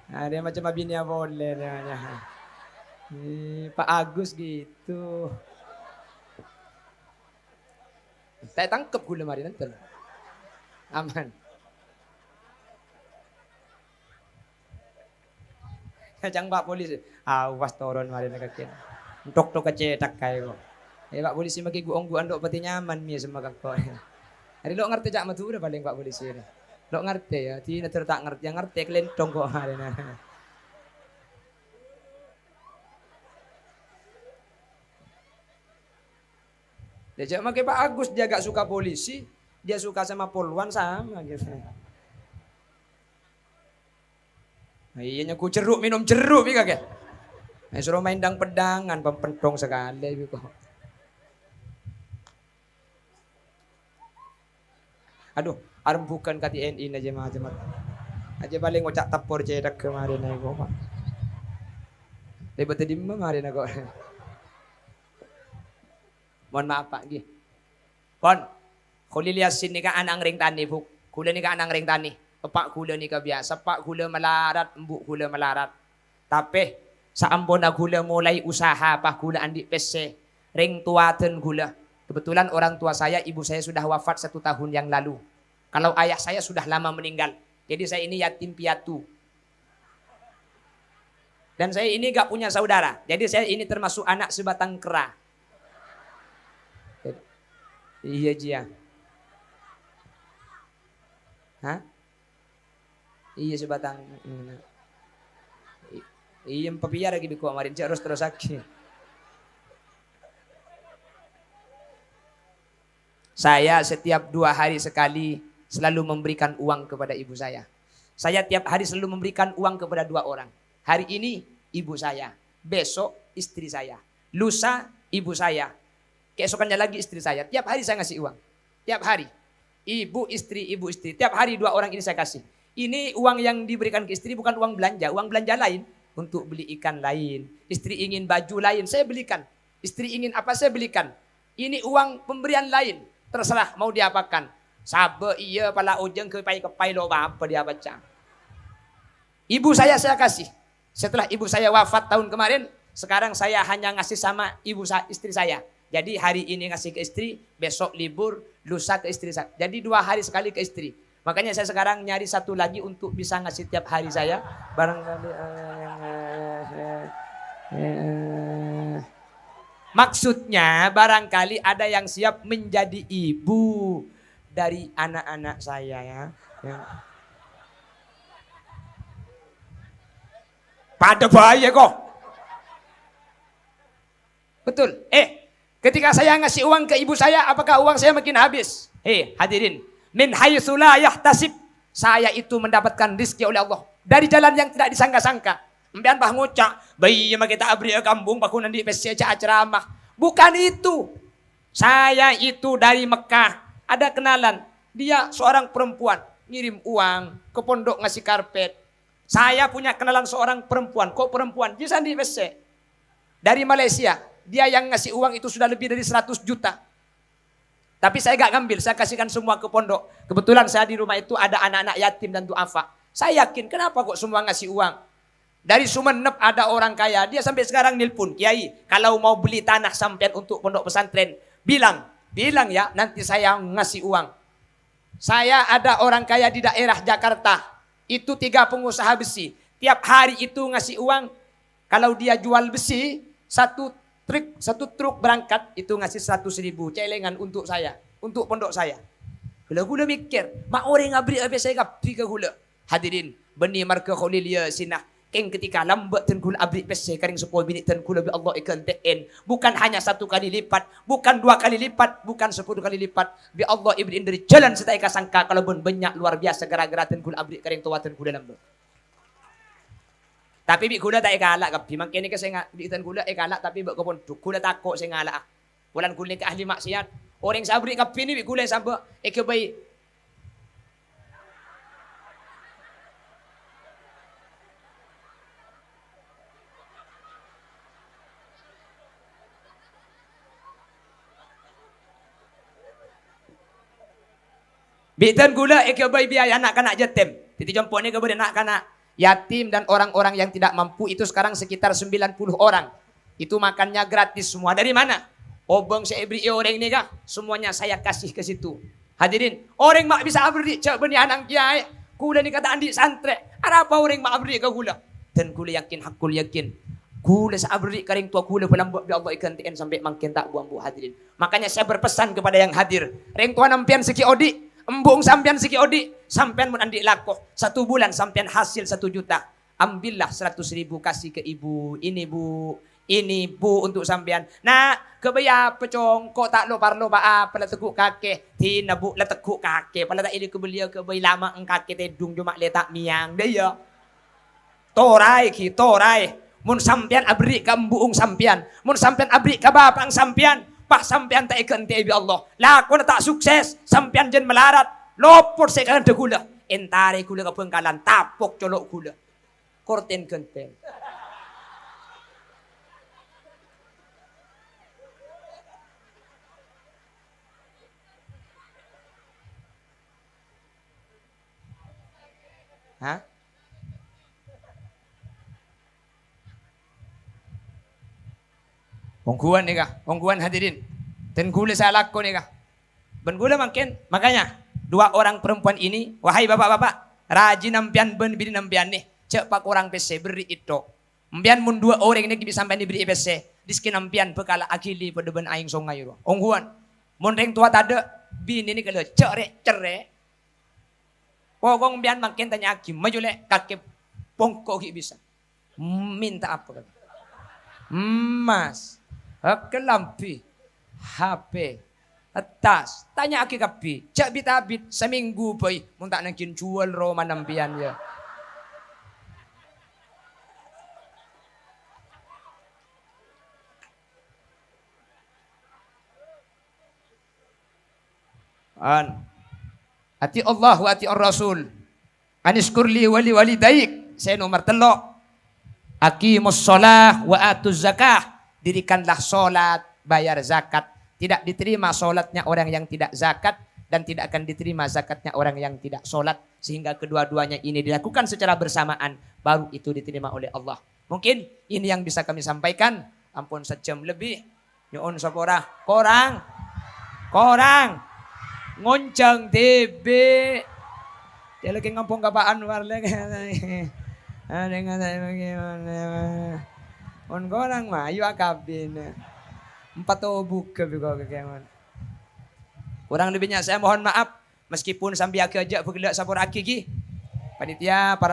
Nah, dia macam abinya boleh namanya. Pak Agus gitu. Saya tangkep gula mari nanti. Aman. Jangan Pak polisi. Awas turun mari nak kakek. Tok kecetak kayak kok. Pak polisi maki guong andok pati nyaman mi sama kakek. Hari lo ngerti cak matu udah paling Pak polisi ini. Lo ngerti ya, tidak tertak ngerti, yang ngerti kelentong kok hari ini. Dia cak maki Pak Agus, dia gak suka polisi, dia suka sama polwan sama gitu. Nah, iya ku jeruk minum jeruk nih kakek. Nah, suruh main dang pedangan, pempentong sekali gitu. Aduh, arem bukan ke TNI aja macam. Aja paling ngocak tapor cedak kemarin aku Pak. Lebat di kemarin aku. Mohon maaf Pak nggih. Kon, Khalil Yasin nika anang ring tani bu. Kula nika anang ring tani. Pak kula nika biasa, Pak kula melarat, embuk kula melarat. Tapi saampun kula mulai usaha Pak kula andi PC ring tuaten kula. Kebetulan orang tua saya, ibu saya sudah wafat 1 tahun yang lalu. Kalau ayah saya sudah lama meninggal. Jadi saya ini yatim piatu. Dan saya ini gak punya saudara. Jadi saya ini termasuk anak sebatang kera. Iya Jia. Hah? Iya sebatang. Iya papiar lagi biko kemarin terus lagi. Saya setiap 2 hari sekali selalu memberikan uang kepada ibu saya. Saya tiap hari selalu memberikan uang kepada 2 orang. Hari ini ibu saya, besok istri saya, lusa ibu saya, keesokannya lagi istri saya. Tiap hari saya ngasih uang. Tiap hari. Ibu istri. Tiap hari 2 orang ini saya kasih. Ini uang yang diberikan ke istri bukan uang belanja. Uang belanja lain. Untuk beli ikan lain. Istri ingin baju lain, saya belikan. Istri ingin apa, saya belikan. Ini uang pemberian lain. Terserah mau diapakan. Sabar iya pala ujung kepai lo apa dia baca. Ibu saya kasih. Setelah ibu saya wafat tahun kemarin, sekarang saya hanya ngasih sama istri saya. Jadi hari ini ngasih ke istri, besok libur, lusa ke istri saya. Jadi 2 hari sekali ke istri. Makanya saya sekarang nyari satu lagi untuk bisa ngasih tiap hari saya. Barangkali maksudnya barangkali ada yang siap menjadi ibu dari anak-anak saya ya. Pada bahaya kok. Betul. Ketika saya ngasih uang ke ibu saya, apakah uang saya makin habis? Hadirin, min haitsu la yahtasib, saya itu mendapatkan rezeki oleh Allah dari jalan yang tidak disangka-sangka. Mbian bah ngucak, bayi mah kita abri kampung paku nanti pesi ceramah. Bukan itu. Saya itu dari Mekah, ada kenalan. Dia seorang perempuan, ngirim uang ke pondok ngasih karpet. Saya punya kenalan seorang perempuan, kok perempuan? Dia sandi pesi. Dari Malaysia, dia yang ngasih uang itu sudah lebih dari 100 juta. Tapi saya gak ngambil, saya kasihkan semua ke pondok. Kebetulan saya di rumah itu ada anak-anak yatim dan duafa. Saya yakin, kenapa kok semua ngasih uang? Dari Sumenep ada orang kaya, dia sampai sekarang nelpon, Kiai, kalau mau beli tanah sampean untuk pondok pesantren, bilang ya, nanti saya ngasih uang. Saya ada orang kaya di daerah Jakarta, itu 3 pengusaha besi. Tiap hari itu ngasih uang, kalau dia jual besi, satu truk berangkat, itu ngasih 100.000 celengan untuk saya, untuk pondok saya. Gula mikir, mak orang ngabri habis saya ngabri ke gula. Hadirin, benih marka kholilia sinah. Keng ketika lambat ten kula abri pesi karing 10 minit ten kula bi Allah ikan teen. Bukan hanya 1 kali lipat, bukan 2 kali lipat, bukan 10 kali lipat. Bi Allah ibri dari jalan setai kasangka kalau ben banyak luar biasa gara-gara ten kula abri karing tua ten kula lambat. Tapi bi kula tak ikalak kapi mangkene ke saya di ten kula ikalak tapi bak kopon kula takok saya ngalak. Walan kula ke ahli maksiat. Orang sabri kapi ni bi kula samba ikebai. Bitan gula ikebai biaya anak-anak yatim. Titi jompo ni kemudian anak-anak yatim dan orang-orang yang tidak mampu itu sekarang sekitar 90 orang. Itu makannya gratis semua. Dari mana? Obong saya beri orang ini kah? Semuanya saya kasih ke situ. Hadirin, orang mak bisa abri cak beni anak kiai. Kula ni kata andi santre. Ada apa orang mak abri ke gula? Dan kula yakin, hakul yakin. Kula sa abri karing tua kula pelambut bi Allah ikan tien sampai makin tak buang bu hadirin. Makanya saya berpesan kepada yang hadir. Ring tua nampian seki odi. Embung sampean siki odi, sampean mun andi lakoh 1 bulan sampean hasil 1 juta. Ambillah 100.000 kasih ke ibu. Ini bu untuk sampean. Nah, kebaya pecong kok tak lo parlo ba pala teguk kakek. Tina bu la teguk kakek. Pala tak ili kebelia kebay lama ang kakek tedung cuma letak miang dia. Torai. Mun sampean abri ka embuung sampean. Mun sampean abri ka bapang sampean. Pak sampean tak ikan bi Allah. Lakon tak sukses, sampean jen melarat. Lopor sekarang de gula. Entare gula ka pengkalan tapok colok gula. Korten genteng. Hah? Ongguan nih kah? Ongguan hadirin. Dan gula saya laku nih kah? Ben gula makin. Makanya 2 orang perempuan ini, wahai bapak-bapak, rajin nampian ben bini nampian nih. Cek pak orang PC beri itu. Nampian mun 2 orang ini bisa sampai diberi PC. Diski nampian bekala akili pada ben aing songai ro. Ongguan. Mun reng tua tada bini ini kalau cerek. Pokong bian makin tanya aki, maju le kakek pongkok bisa. Minta apa kan? Mas. Kelampi, HP, Atas, tanya aki kapi, cak bitabit seminggu boy, muntak nangkin jual Roma nampian ya. Ati Allah wa ati Rasul. Aniskurli wali walidaik. Saya nomor telok. Aqimus shalah wa atuz zakah. Dirikanlah solat, bayar zakat. Tidak diterima solatnya orang yang tidak zakat dan tidak akan diterima zakatnya orang yang tidak solat. Sehingga kedua-duanya ini dilakukan secara bersamaan. Baru itu diterima oleh Allah. Mungkin ini yang bisa kami sampaikan. Ampun sejam lebih. Nyuun sapora. Korang. Ngoncang TB. Dia lagi ngampung kapaan war lagi. Ada yang ada bagaimana. On korang mah ayo akabin. 4 obuk ke bigo kekeman. Kurang lebihnya saya mohon maaf meskipun sambil aki aja bergelak sapor aki gi. Panitia para